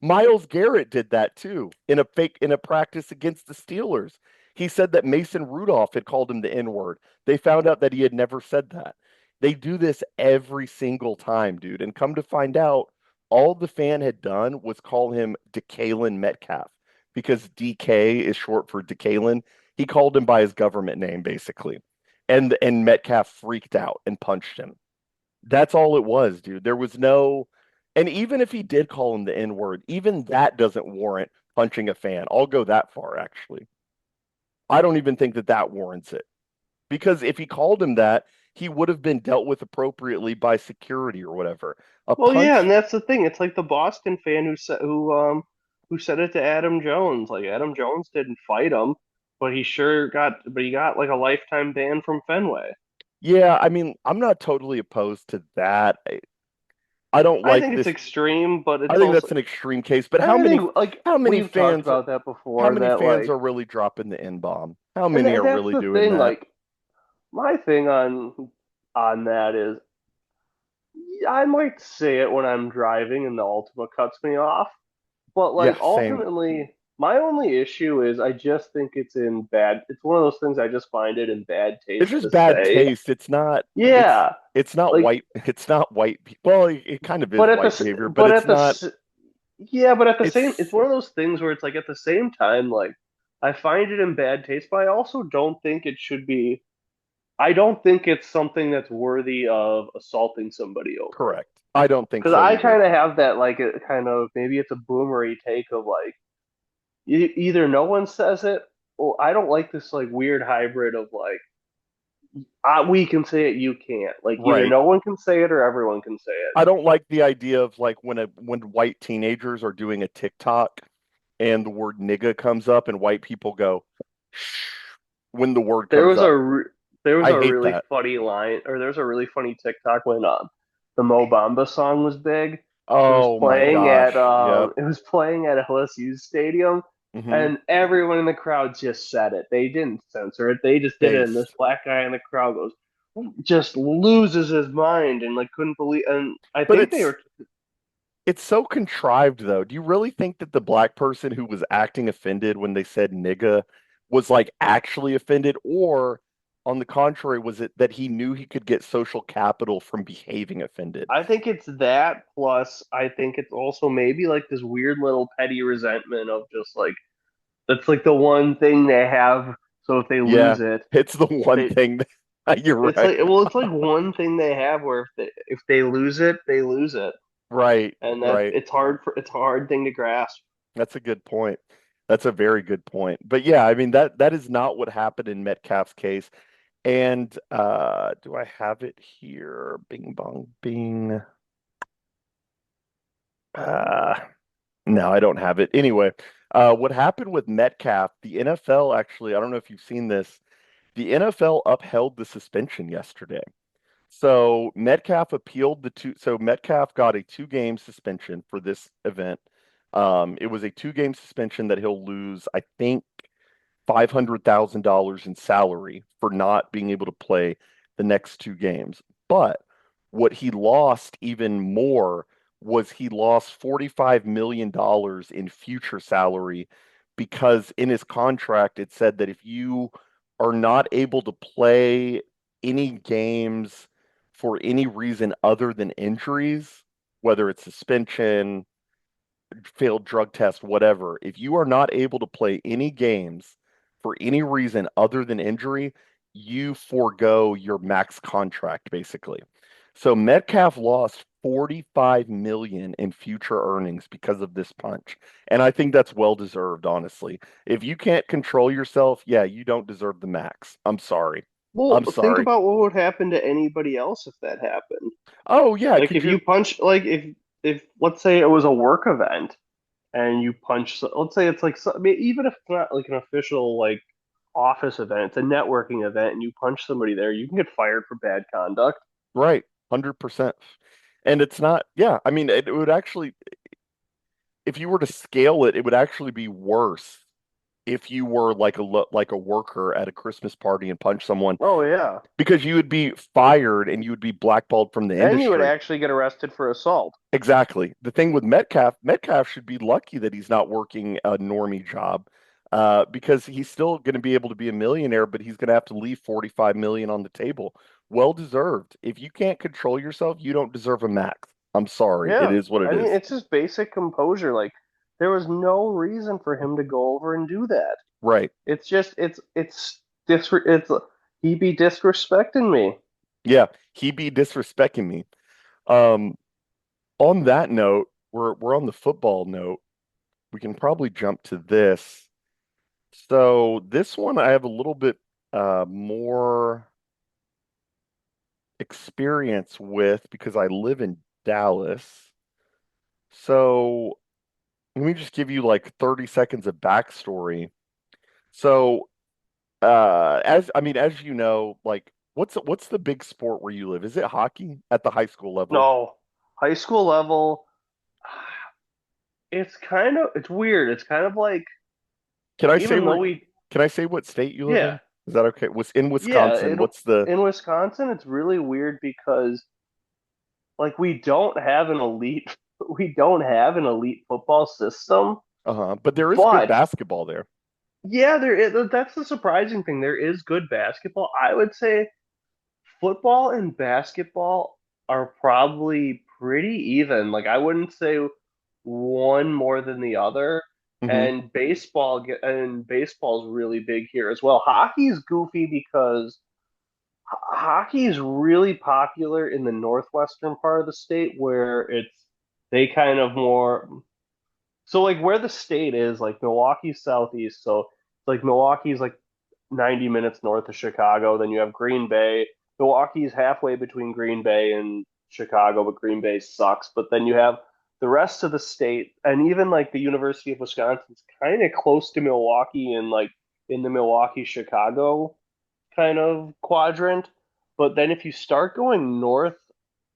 Miles Garrett did that too in a practice against the Steelers. He said that Mason Rudolph had called him the N-word. They found out that he had never said that. They do this every single time, dude. And come to find out, all the fan had done was call him Decalen Metcalf because DK is short for Decalen. He called him by his government name, basically. And Metcalf freaked out and punched him. That's all it was, dude. There was no, and even if he did call him the N-word, even that doesn't warrant punching a fan. I'll go that far, actually. I don't even think that that warrants it because if he called him that, he would have been dealt with appropriately by security or whatever. A Well, yeah, and punch, that's the thing. It's like the Boston fan who said it to Adam Jones. Like Adam Jones didn't fight him, but he got like a lifetime ban from Fenway. yeah, I mean, I'm not totally opposed to that. I don't I like think it's this. extreme, but I it's think also that's an extreme case, but I think like how many we've talked fans about that how before many that fans like are really dropping the N-bomb? How and many are that's really the doing thing that? like my thing on that is I might say it when I'm driving and the Ultima cuts me off, but like Yeah, same. ultimately my only issue is I just think it's one of those things I just find it in bad It's taste just to bad say. taste. Yeah. It's not Like white. It's not white. Well, it kind of is but at white the behavior, but but it's at the not. yeah, but at the same it's It's one of those things where it's like at the same time like I find it in bad taste, but I also don't think it should be I don't think it's something that's worthy of assaulting somebody over. correct. I don't think Because so I either. kind of have that like a kind of maybe it's a boomery take of like either no one says it or I don't like this like weird hybrid of like We can say it, you can't. Like either Right. no one can say it or everyone can say it. I don't like the idea of like when white teenagers are doing a TikTok and the word nigga comes up and white people go shh when the word There comes was up. there was I a hate really that. funny line, or there's a really funny TikTok when the Mo Bamba song was big. Oh my gosh. Yep. It was playing at LSU's stadium, Hmm. and everyone in the crowd just said it. They didn't censor it. They just did it, and this Based. black guy in the crowd goes just loses his mind and like couldn't believe. And I But think they were. it's so contrived though. Do you really think that the black person who was acting offended when they said nigga was like actually offended, or on the contrary, was it that he knew he could get social capital from behaving offended? I think it's that plus I think it's also maybe like this weird little petty resentment of just like that's like the one thing they have. So if they Yeah, lose it, it's the one they thing that you're it's right. like well, it's like one thing they have where if they lose it, they lose it, Right, and that right. it's a hard thing to grasp. That's a good point. That's a very good point. But yeah, I mean that is not what happened in Metcalf's case. And do I have it here? Bing bong bing. Uh no, I don't have it. Anyway, what happened with Metcalf, the NFL actually, I don't know if you've seen this, the NFL upheld the suspension yesterday. So Metcalf appealed so Metcalf got a 2 game suspension for this event. It was a 2 game suspension that he'll lose, I think, $500,000 in salary for not being able to play the next 2 games. But what he lost even more was he lost $45 million in future salary because in his contract it said that if you are not able to play any games for any reason other than injuries, whether it's suspension, failed drug test, whatever, if you are not able to play any games for any reason other than injury, you forego your max contract, basically. So Metcalf lost 45 million in future earnings because of this punch. And I think that's well deserved, honestly. If you can't control yourself, yeah, you don't deserve the max. I'm sorry. Well, I'm think sorry. about what would happen to anybody else if that happened. Oh yeah, Like could if you you punch, like if let's say it was a work event and you punch, let's say it's like I mean, even if it's not like an official like office event, it's a networking event, and you punch somebody there, you can get fired for bad conduct. right, 100%. And it's not, yeah, I mean, it would actually, if you were to scale it, it would actually be worse if you were like like a worker at a Christmas party and punch someone Oh yeah, because you would be fired and you would be blackballed from the and you would industry. actually get arrested for assault. Exactly. The thing with Metcalf should be lucky that he's not working a normie job, because he's still going to be able to be a millionaire, but he's going to have to leave 45 million on the table. Well deserved. If you can't control yourself, you don't deserve a max. I'm sorry. It Yeah, is what it I mean is. it's just basic composure. Like there was no reason for him to go over and do that. Right. It's just it's he be disrespecting me. Yeah. He be disrespecting me. Um, on that note, we're on the football note. We can probably jump to this. So this one I have a little bit more experience with because I live in Dallas. So let me just give you like 30 seconds of backstory. So as I mean, as you know, like what's the big sport where you live? Is it hockey at the high school level? No, high school level, it's weird. It's kind of like Can I say even though where we can I say what state you live yeah in? Is that okay? Was in yeah Wisconsin. What's the in Wisconsin it's really weird because like we don't have an elite football system, uh-huh. But there is good but basketball there. yeah, that's the surprising thing. There is good basketball. I would say football and basketball are probably pretty even. Like I wouldn't say one more than the other. Hmm. And baseball's really big here as well. Hockey's goofy because hockey is really popular in the northwestern part of the state where they kind of more so like where the state is like Milwaukee's southeast, so like Milwaukee's like 90 minutes north of Chicago. Then you have Green Bay. Milwaukee's halfway between Green Bay and Chicago, but Green Bay sucks. But then you have the rest of the state, and even like the University of Wisconsin's kind of close to Milwaukee and like in the Milwaukee Chicago kind of quadrant. But then if you start going north,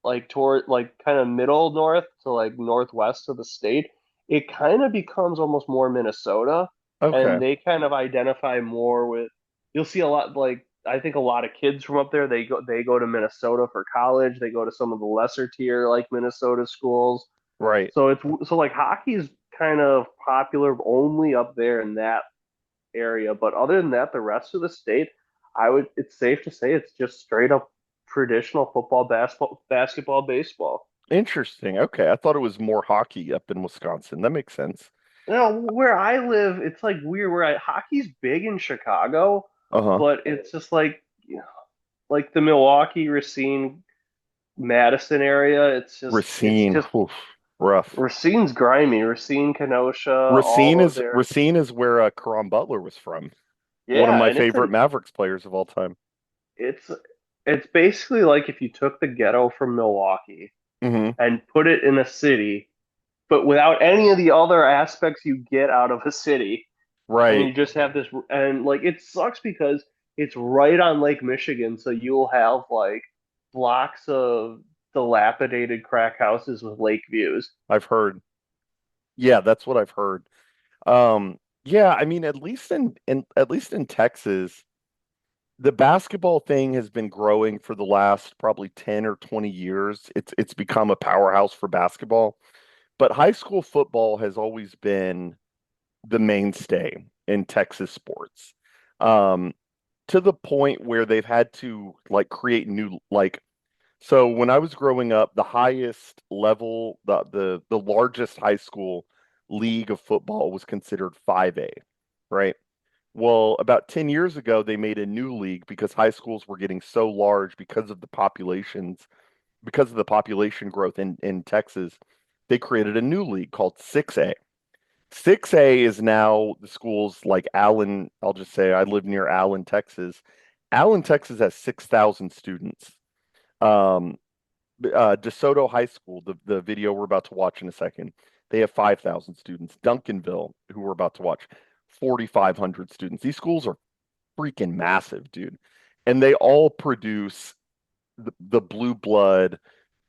like toward like kind of middle north to like northwest of the state, it kind of becomes almost more Minnesota, Okay. and they kind of identify more with. You'll see a lot like I think a lot of kids from up there they go to Minnesota for college. They go to some of the lesser tier like Minnesota schools. Right. So like hockey's kind of popular only up there in that area, but other than that, the rest of the state, it's safe to say it's just straight up traditional football, basketball, baseball. Interesting. Okay. I thought it was more hockey up in Wisconsin. That makes sense. Now, where I live, it's like weird. Hockey's big in Chicago, Uh-huh. but it's just like like the Milwaukee, Racine, Madison area. It's Racine. just Oof, rough. Racine's grimy. Racine, Kenosha, all of their Racine is where Caron Butler was from. One of yeah, my and favorite Mavericks players of all time. it's it's basically like if you took the ghetto from Milwaukee Hmm. and put it in a city, but without any of the other aspects you get out of a city, and Right. you just have this, and like it sucks because it's right on Lake Michigan, so you'll have like blocks of dilapidated crack houses with lake views. I've heard. Yeah, that's what I've heard. Yeah, I mean, at least in Texas, the basketball thing has been growing for the last probably 10 or 20 years. It's become a powerhouse for basketball. But high school football has always been the mainstay in Texas sports. Um, to the point where they've had to like create new like so when I was growing up, the highest level, the largest high school league of football was considered 5A, right? Well, about 10 years ago, they made a new league because high schools were getting so large because of the population growth in Texas. They created a new league called 6A. 6A is now the schools like Allen. I'll just say I live near Allen, Texas. Allen, Texas has 6,000 students. Um, DeSoto High School, the video we're about to watch in a second, they have 5,000 students. Duncanville, who we're about to watch, 4,500 students. These schools are freaking massive, dude. And they all produce the blue blood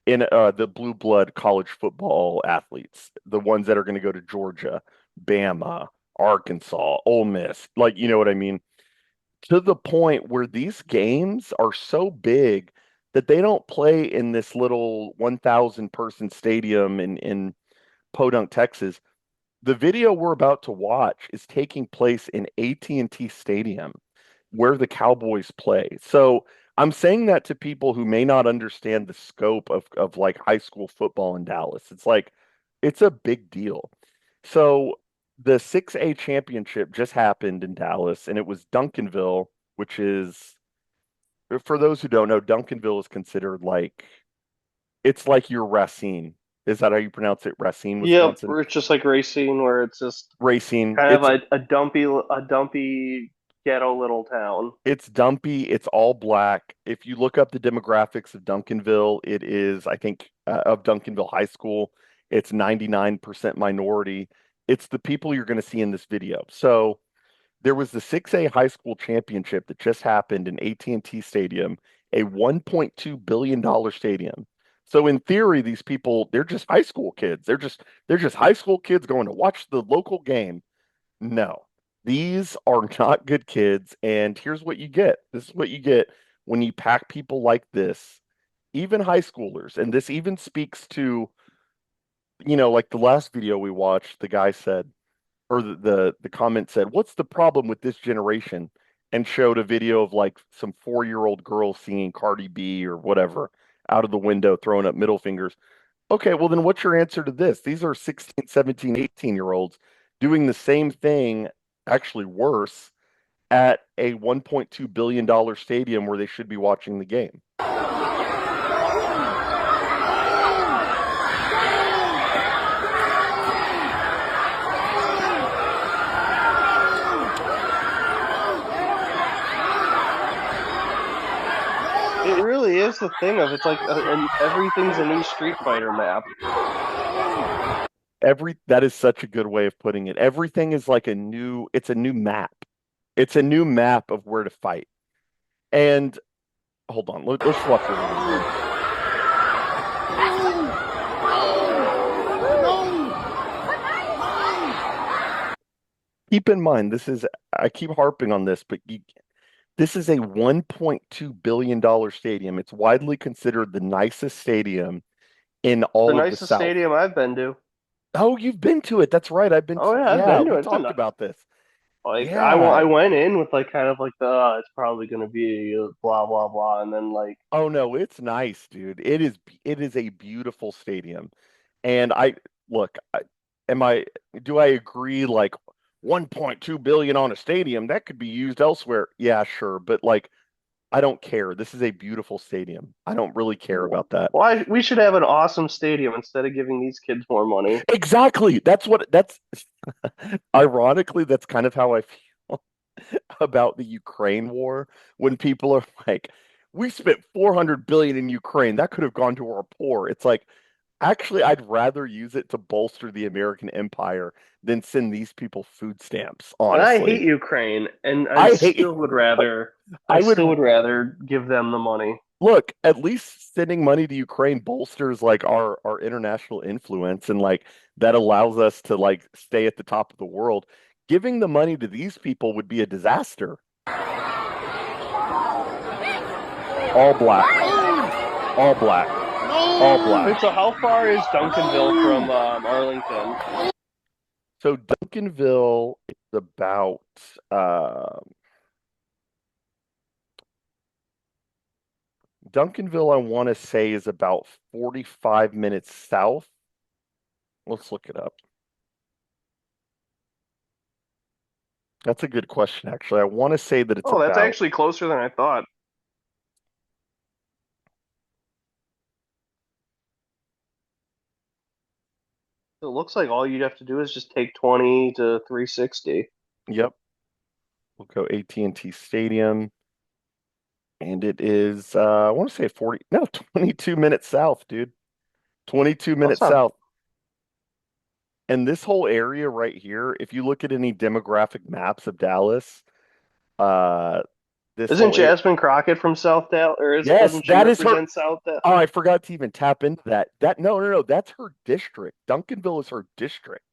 the blue blood college football athletes, the ones that are going to go to Georgia, Bama, Arkansas, Ole Miss, like you know what I mean? To the point where these games are so big that they don't play in this little 1,000 person stadium in Podunk, Texas. The video we're about to watch is taking place in AT&T Stadium where the Cowboys play. So I'm saying that to people who may not understand the scope of like high school football in Dallas. It's like it's a big deal. So the 6A championship just happened in Dallas and it was Duncanville, which is for those who don't know, Duncanville is considered like it's like your Racine. Is that how you pronounce it? Racine, Yep, Wisconsin? where it's just like Racine, where it's just Racine. kind of a dumpy ghetto little town. It's dumpy. It's all black. If you look up the demographics of Duncanville, it is, I think, of Duncanville High School, it's 99% minority. It's the people you're going to see in this video. So there was the 6A high school championship that just happened in AT&T Stadium, a $1.2 billion stadium. So in theory, these people, they're just high school kids. They're just high school kids going to watch the local game. No, these are not good kids. And here's what you get. This is what you get when you pack people like this, even high schoolers. And this even speaks to, like the last video we watched, the guy said, or the comment said, "What's the problem with this generation?" And showed a video of like some 4-year-old girl singing Cardi B or whatever out of the window, throwing up middle fingers. Okay, well then what's your answer to this? These are 16, 17, 18-year-olds doing the same thing, actually worse, at a $1.2 billion stadium where they should be watching the game. It really is the thing of it's like everything's a new Street Fighter map. That is such a good way of putting it. Everything is like it's a new map. It's a new map of where to fight. And hold on, let's watch a little here. Keep in mind, I keep harping on this, but this is a $1.2 billion stadium. It's widely considered the nicest stadium in The all of the nicest South. stadium I've been to. Oh, you've been to it. That's right. Oh yeah, I've Yeah, been to we it. talked about this. Like I Yeah. went in with like kind of like it's probably gonna be blah blah blah, and then like Oh no, it's nice, dude. It is a beautiful stadium. And look, am I do I agree like 1.2 billion on a stadium that could be used elsewhere? Yeah, sure, but like I don't care. This is a beautiful stadium. I don't really care about that. why we should have an awesome stadium instead of giving these kids more money. Exactly. That's ironically that's kind of how I feel about the Ukraine war when people are like, we spent 400 billion in Ukraine. That could have gone to our poor. It's like, actually, I'd rather use it to bolster the American empire than send these people food stamps, And I hate honestly. Ukraine, and I hate I I still would would rather give them the money. look, at least sending money to Ukraine bolsters like our international influence and like that allows us to like stay at the top of the world. Giving the money to these people would be a disaster. All black. All black. All Wait, black. so how far is Duncanville from Arlington? So Duncanville is about Duncanville, I want to say is about 45 minutes south. Let's look it up. That's a good question, actually. I want to say that it's Oh, that's about actually closer than I thought. It looks like all you'd have to do is just take 20 to 360. Yep. We'll go AT&T Stadium. And it is I want to say 22 minutes south, dude. 22 That's minutes not. south. And this whole area right here, if you look at any demographic maps of Dallas, uh this Isn't whole area, Jasmine Crockett from South Dallas, or yes, doesn't she that is her. represent South Dallas? Oh, I forgot to even tap into that. No, that's her district. Duncanville is her district.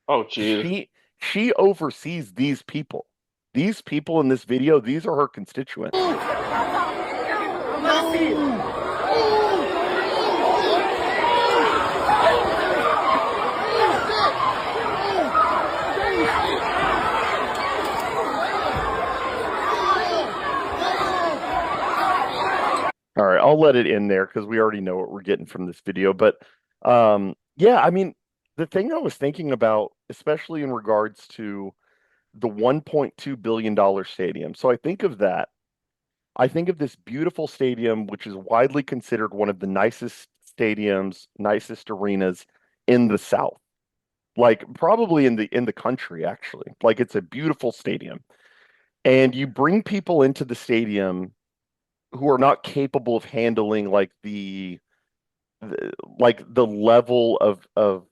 Oh, geez. She oversees these people. These people in this video, these are her constituents. All right, I'll let it in there because we already know what we're getting from this video. But yeah, I mean, the thing I was thinking about, especially in regards to the $1.2 billion stadium. So I think of that. I think of this beautiful stadium, which is widely considered one of the nicest stadiums, nicest arenas in the South. Like probably in the country, actually. Like it's a beautiful stadium. And you bring people into the stadium who are not capable of handling like the level of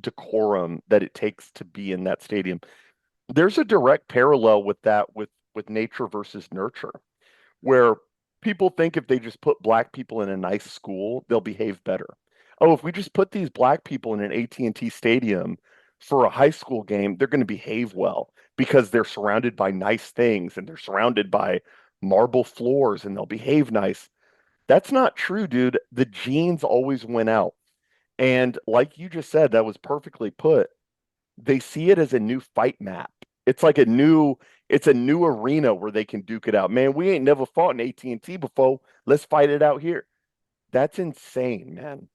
decorum that it takes to be in that stadium. There's a direct parallel with that with nature versus nurture, where people think if they just put black people in a nice school, they'll behave better. Oh, if we just put these black people in an AT&T stadium for a high school game, they're going to behave well because they're surrounded by nice things and they're surrounded by marble floors and they'll behave nice. That's not true, dude. The genes always win out. And like you just said, that was perfectly put. They see it as a new fight map. It's like it's a new arena where they can duke it out. Man, we ain't never fought in AT&T before. Let's fight it out here. That's insane, man.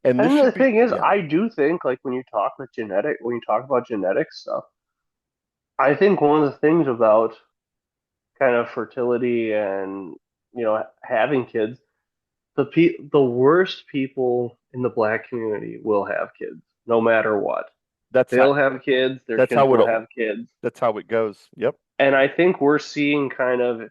And this And the should be, thing is, yeah, I do think like when you talk about genetic stuff, I think one of the things about kind of fertility and having kids, the worst people in the black community will have kids, no matter what. that's how They'll have kids, their that's kids how will it have kids. that's how it goes. Yep. And I think we're seeing kind of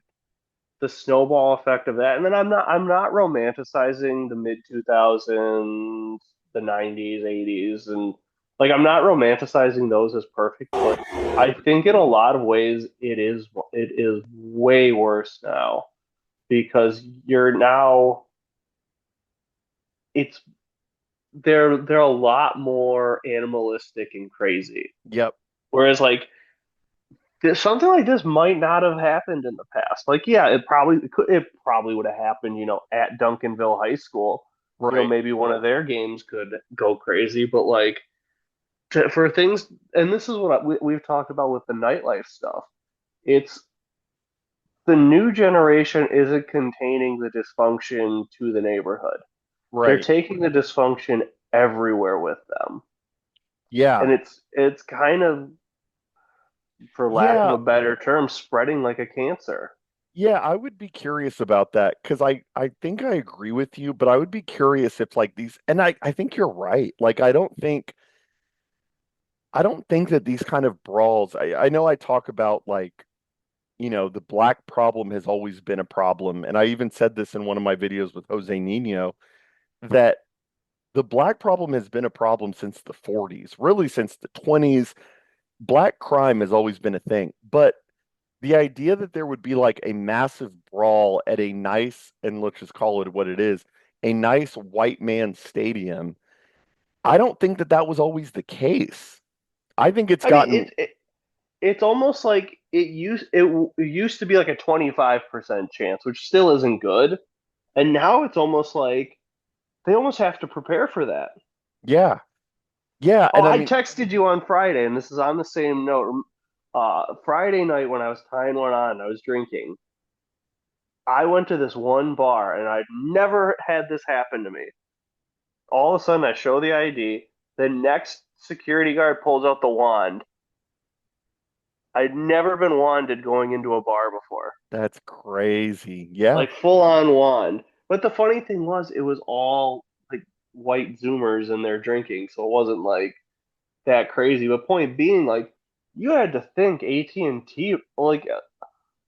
the snowball effect of that. And then I'm not romanticizing the mid 2000s, the 90s, 80s, and like I'm not romanticizing those as perfect, but I think in a lot of ways it is way worse now because you're now it's they're a lot more animalistic and crazy. Yep. Whereas like something like this might not have happened in the past. Like, yeah, it probably would have happened, at Duncanville High School. Right. Maybe one of their games could go crazy, but like for things, and this is what we've talked about with the nightlife stuff. It's the new generation isn't containing the dysfunction to the neighborhood. They're Right. taking the dysfunction everywhere with them, Yeah. and it's kind of, for lack of Yeah. a better term, spreading like a cancer. Yeah, I would be curious about that because I think I agree with you, but I would be curious if like these, and I think you're right. Like I don't think that these kind of brawls. I know I talk about like the black problem has always been a problem, and I even said this in one of my videos with Jose Nino that the black problem has been a problem since the 40s, really since the 20s. Black crime has always been a thing, but the idea that there would be like a massive brawl at a nice, and let's just call it what it is, a nice white man stadium, I don't think that that was always the case. I think it's I mean, gotten, it's almost like it used to be like a 25% chance, which still isn't good. And now it's almost like they almost have to prepare for that. yeah, yeah, Oh, and I I mean, texted you on Friday, and this is on the same note. Friday night when I was tying one on, I was drinking. I went to this one bar, and I'd never had this happen to me. All of a sudden, I show the ID. The next security guard pulls out the wand. I'd never been wanded going into a bar before. that's crazy. Yeah, Like full on wand. But the funny thing was, it was all like white Zoomers in there drinking, so it wasn't like that crazy. But point being, like you had to think AT&T, like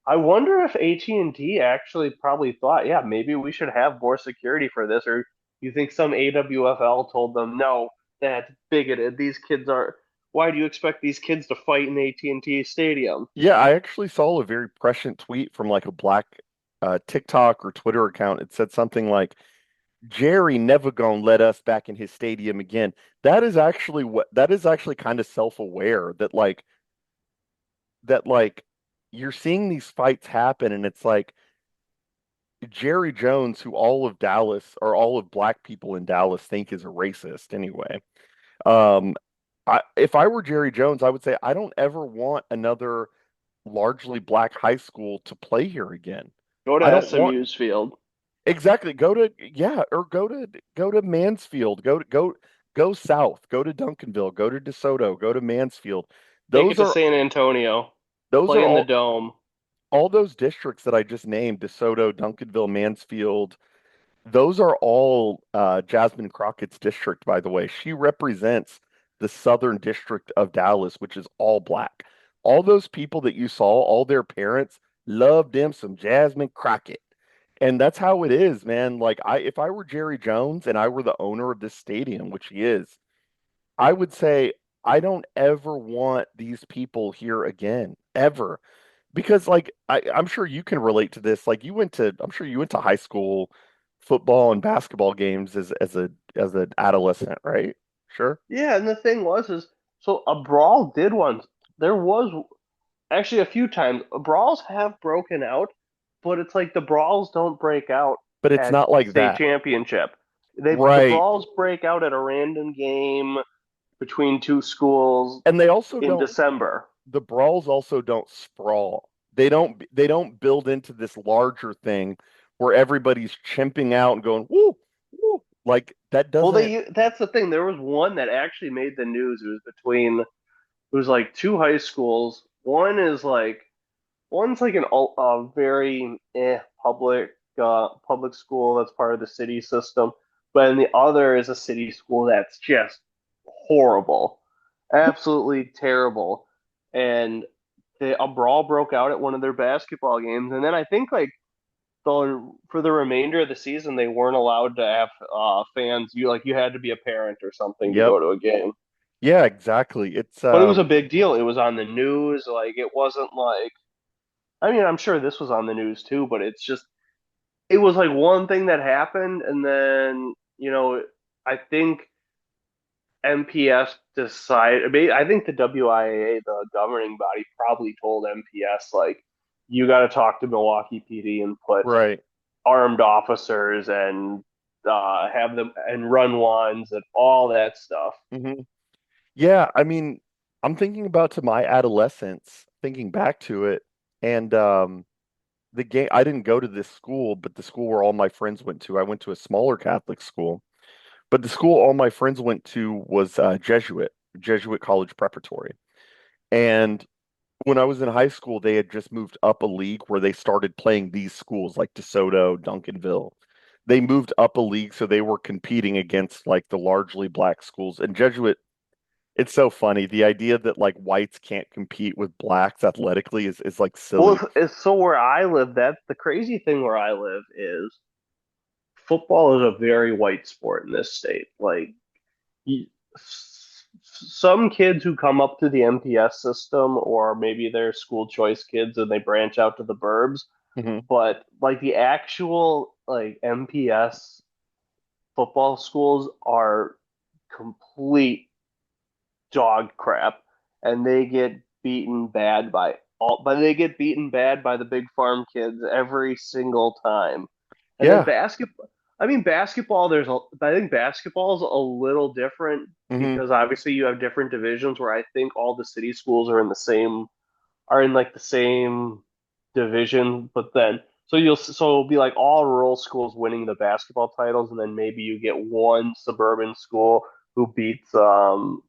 I wonder if AT&T actually probably thought, yeah, maybe we should have more security for this, or you think some AWFL told them, no, that's bigoted. These kids are. Why do you expect these kids to fight in AT&T Stadium? yeah, I actually saw a very prescient tweet from like a black TikTok or Twitter account. It said something like, Jerry never gonna let us back in his stadium again. That is actually kind of self-aware that you're seeing these fights happen and it's like Jerry Jones, who all of Dallas or all of black people in Dallas think is a racist anyway. Um, if I were Jerry Jones, I would say I don't ever want another largely black high school to play here again. Go to I don't want SMU's field. exactly or go to Mansfield, go south, go to Duncanville, go to DeSoto, go to Mansfield. Take it Those to are San Antonio. those Play are in the dome. all those districts that I just named, DeSoto, Duncanville, Mansfield. Those are all Jasmine Crockett's district, by the way. She represents the Southern District of Dallas, which is all black. All those people that you saw, all their parents loved them some Jasmine Crockett. And that's how it is, man. Like if I were Jerry Jones and I were the owner of this stadium, which he is, I would say I don't ever want these people here again, ever. Because like I'm sure you can relate to this. Like I'm sure you went to high school football and basketball games as an adolescent, right? Sure. Yeah, and the thing is so a brawl did once. There was actually a few times brawls have broken out, but it's like the brawls don't break out But it's at not like state that. championship. The Right. brawls break out at a random game between two schools And they also in don't December. the brawls also don't sprawl. They don't build into this larger thing where everybody's chimping out and going woo woo like that Well, doesn't that's the thing. There was one that actually made the news. It was like two high schools. One's like a very public school that's part of the city system, but then the other is a city school that's just horrible, absolutely terrible. And a brawl broke out at one of their basketball games, and then I think like for the remainder of the season, they weren't allowed to have fans. You had to be a parent or something to Yep. go to a game. Yeah, exactly. It's But it was a big deal. It was on the news. Like it wasn't like I mean, I'm sure this was on the news too, but it was like one thing that happened, and then I think MPS decided. I think the WIAA, the governing body, probably told MPS like, you got to talk to Milwaukee PD and put right. armed officers and have them and run ones and all that stuff. Hmm. Yeah, I mean, I'm thinking about to my adolescence, thinking back to it, and the game. I didn't go to this school, but the school where all my friends went to. I went to a smaller Catholic school, but the school all my friends went to was Jesuit College Preparatory. And when I was in high school, they had just moved up a league where they started playing these schools like DeSoto, Duncanville. They moved up a league, so they were competing against like the largely black schools. And Jesuit, it's so funny. The idea that like whites can't compete with blacks athletically is like Well, silly. so where I live, that's the crazy thing where I live is football is a very white sport in this state. Like you, some kids who come up through the MPS system, or maybe they're school choice kids and they branch out to the burbs, Hmm. but like the actual like MPS football schools are complete dog crap, and they get beaten bad by the big farm kids every single time. And then Yeah. basketball, I mean basketball. I think basketball is a little different Hmm. because obviously you have different divisions. Where I think all the city schools are in like the same division, but then so it'll be like all rural schools winning the basketball titles, and then maybe you get one suburban school who beats the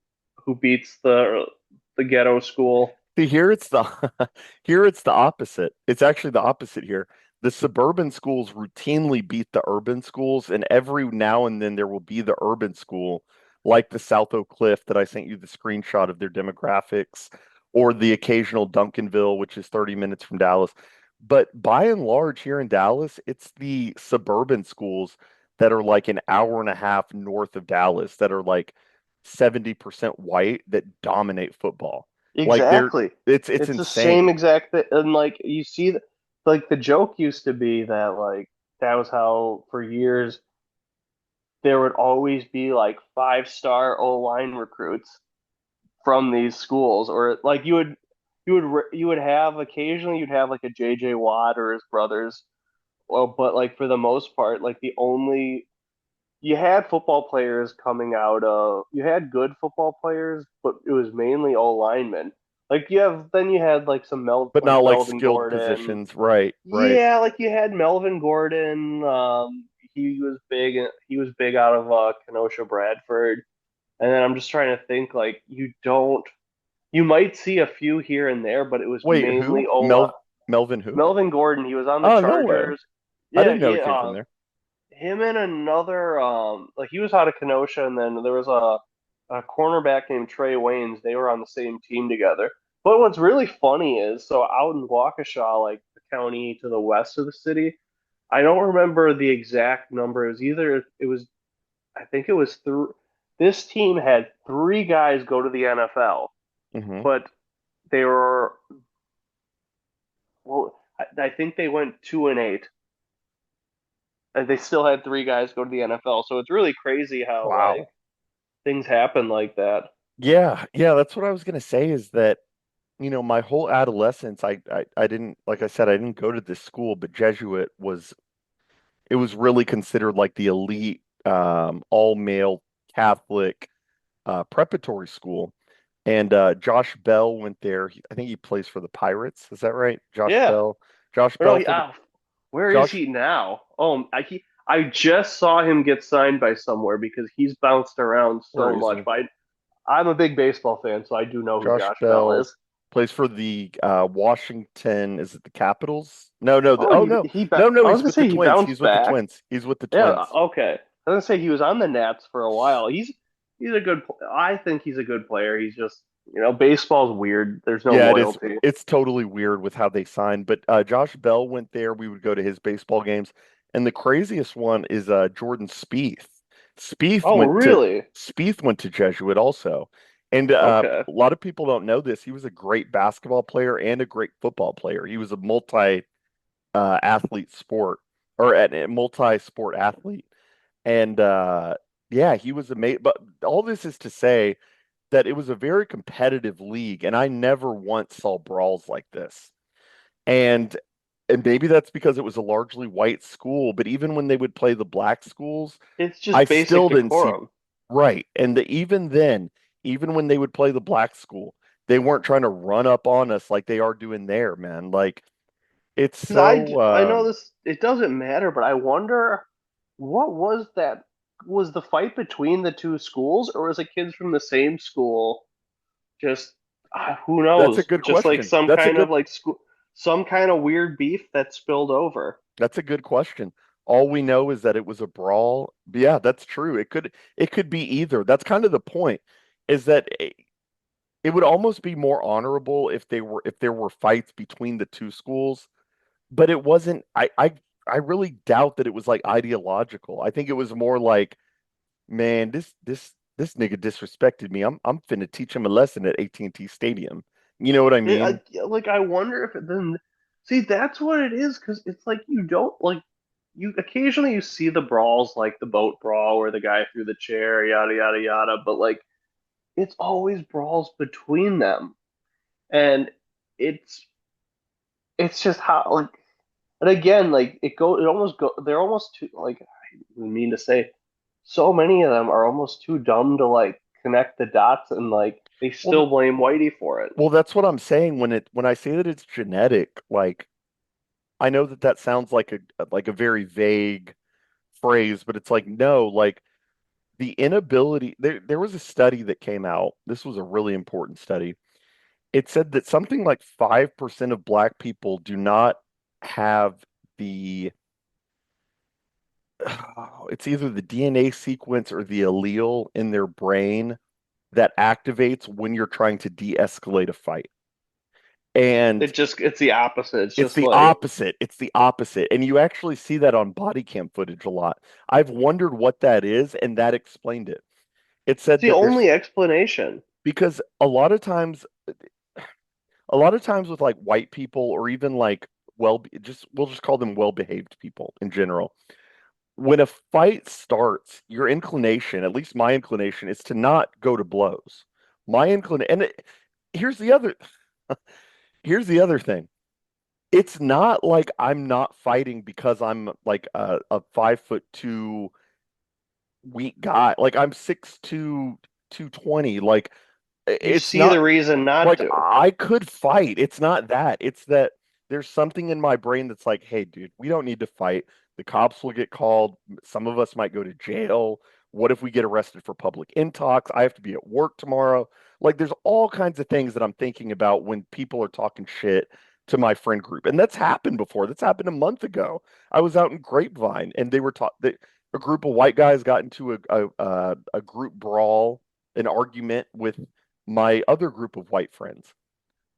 ghetto school. See, here it's the here it's the opposite. It's actually the opposite here. The suburban schools routinely beat the urban schools, and every now and then there will be the urban school, like the South Oak Cliff that I sent you the screenshot of their demographics, or the occasional Duncanville, which is 30 minutes from Dallas. But by and large, here in Dallas, it's the suburban schools that are like an hour and a half north of Dallas that are like 70% white that dominate football. Like they're Exactly. it's It's the same insane. exact thing. And like you see, like the joke used to be that like that was how for years there would always be like five-star O-line recruits from these schools, or like you would have occasionally you'd have like a JJ Watt or his brothers. Well, but like for the most part, like the only you had football players coming out of you had good football players, but it was mainly O linemen. You had like But like not like Melvin skilled Gordon. positions. Right, right. Yeah, like you had Melvin Gordon. He was big out of Kenosha Bradford. And then I'm just trying to think like you might see a few here and there, but it was Wait, mainly who? Melvin who? Melvin Gordon. He was on the Oh, no way. Chargers. I Yeah, didn't know he came from there. him and another like he was out of Kenosha, and then there was a cornerback named Trey Waynes. They were on the same team together. But what's really funny is so out in Waukesha, like the county to the west of the city, I don't remember the exact number. I think it was through this team had three guys go to the NFL, Hmm. but they were well, I think they went 2-8, and they still had three guys go to the NFL. So it's really crazy how like Wow. things happen like that. Yeah, yeah, that's what I was gonna say is that, my whole adolescence, I didn't, like I said, I didn't go to this school, but Jesuit was, it was really considered like the elite, all male Catholic, preparatory school. And Josh Bell went there. I think he plays for the Pirates. Is that right? Josh Yeah. Bell. Josh Or no, Bell for the where is Josh. he now? I just saw him get signed by somewhere because he's bounced around Where so is much. he? But I'm a big baseball fan, so I do know who Josh Josh Bell Bell is. plays for the Washington. Is it the Capitals? No, no. Oh, Oh no, no. I was He's gonna with the say he Twins. bounced He's with the back. Twins. He's with the Yeah, Twins. okay. I was gonna say he was on the Nats for a while. He's a good. I think he's a good player. He's just Baseball's weird. There's no Yeah, it is. loyalty. It's totally weird with how they signed. But Josh Bell went there. We would go to his baseball games, and the craziest one is Jordan Spieth. Spieth Oh, went to really? Spieth went to Jesuit also, and Okay. a lot of people don't know this. He was a great basketball player and a great football player. He was a multi athlete sport or a multi sport athlete, and yeah, he was amazing. But all this is to say that it was a very competitive league, and I never once saw brawls like this. And and maybe that's because it was a largely white school, but even when they would play the black schools, It's I just basic still didn't see decorum. right. And even then, even when they would play the black school, they weren't trying to run up on us like they are doing there, man. Like it's Because so I know this, it doesn't matter, but I wonder what was that? Was the fight between the two schools, or was it kids from the same school? Just who that's a knows? good Just like question. some kind of like school, some kind of weird beef that spilled over. That's a good question. All we know is that it was a brawl. But yeah, that's true. It could be either. That's kind of the point, is that it would almost be more honorable if there were fights between the two schools, but it wasn't. I really doubt that it was like ideological. I think it was more like, man, this nigga disrespected me. I'm finna teach him a lesson at AT&T Stadium. You know what I mean? I wonder if it then. See, that's what it is, because it's like you don't like you occasionally you see the brawls like the boat brawl where the guy threw the chair, yada yada yada, but like it's always brawls between them, and it's it's just how like and again like it almost go they're almost too like I mean to say so many of them are almost too dumb to like connect the dots, and like they Well, still blame Whitey for it. well, that's what I'm saying when I say that it's genetic. Like I know that that sounds like a very vague phrase, but it's like no, like the inability. There was a study that came out. This was a really important study. It said that something like 5% of black people do not have the it's either the DNA sequence or the allele in their brain that activates when you're trying to de-escalate a fight. And It's the opposite. It's it's just the like opposite. It's the opposite. And you actually see that on body cam footage a lot. I've wondered what that is, and that explained it. It it's said the that there's only explanation. because a lot of times with like white people or even like just we'll just call them well-behaved people in general. When a fight starts, your inclination, at least my inclination, is to not go to blows. My inclination, here's the other here's the other thing. It's not like I'm not fighting because I'm like a 5'2" weak guy. Like I'm 6'2", 220. Like You it's see the not reason not like to. I could fight. It's not that. It's that there's something in my brain that's like, hey, dude, we don't need to fight. The cops will get called. Some of us might go to jail. What if we get arrested for public intox? I have to be at work tomorrow. Like, there's all kinds of things that I'm thinking about when people are talking shit to my friend group. And that's happened before. That's happened a month ago. I was out in Grapevine and they were taught that a group of white guys got into a group brawl, an argument with my other group of white friends.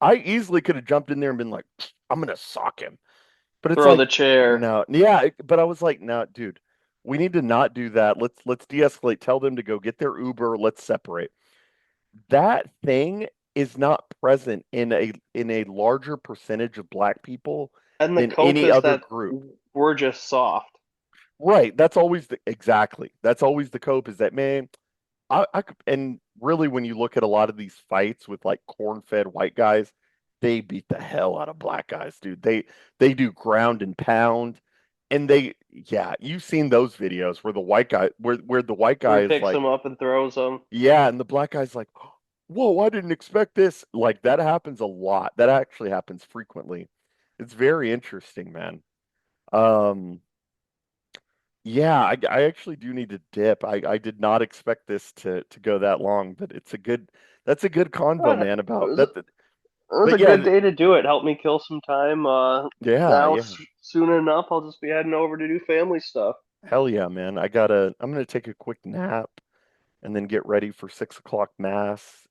I easily could have jumped in there and been like, I'm gonna sock him. But it's Throw the like, chair. no, yeah. But I was like, no, dude, we need to not do that. Let's de-escalate. Tell them to go get their Uber. Let's separate. That thing is not present in a larger percentage of black people And the than cope any is other that group. we're just soft. Right. That's always exactly. That's always the cope is that man, and really, when you look at a lot of these fights with like corn-fed white guys, they beat the hell out of black guys, dude. They do ground and pound, and yeah, you've seen those videos where the white Where guy he is picks like, them up and throws them. yeah, and the black guy's like, whoa, I didn't expect this. Like that happens a lot. That actually happens frequently. It's very interesting, man. Um, yeah, I actually do need to dip. I did not expect this to go that long, but that's a good convo, But man, about it that. was But a yeah, good day to do it. Help me kill some time. yeah, Now yeah. soon enough, I'll just be heading over to do family stuff. Hell yeah, man. I'm gonna take a quick nap and then get ready for 6 o'clock mass.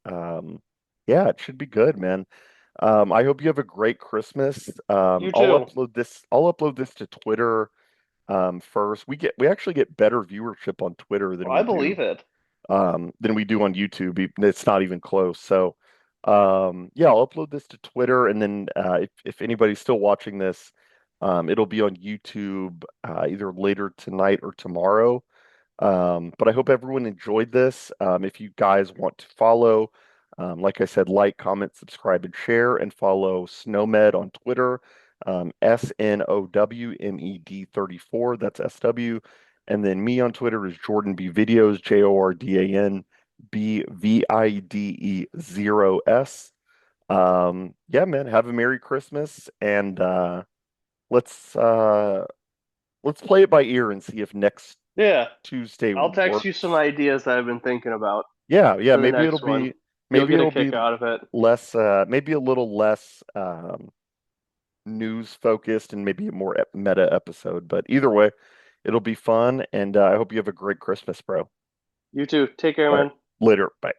Yeah, it should be good, man. I hope you have a great Christmas. You too. I'll upload this to Twitter first. We actually get better viewership on Twitter Oh, I believe it. than we do on YouTube. It's not even close. So yeah, I'll upload this to Twitter, and then if anybody's still watching this, it'll be on YouTube either later tonight or tomorrow. But I hope everyone enjoyed this. If you guys want to follow, like I said, like, comment, subscribe, and share, and follow Snowmed on Twitter, SNOWMED34. That's SW. And then me on Twitter is Jordan B Videos, JORDAN BVIDE0S. Yeah, man, have a Merry Christmas, and let's uh let's play it by ear and see if next Yeah. Tuesday I'll text you works. some ideas that I've been thinking about Yeah, for the next one. You'll maybe get a it'll be kick out of it. less maybe a little less news focused and maybe a more meta episode, but either way, it'll be fun, and I hope you have a great Christmas, bro. You too. Take care, All right, man. later. Bye.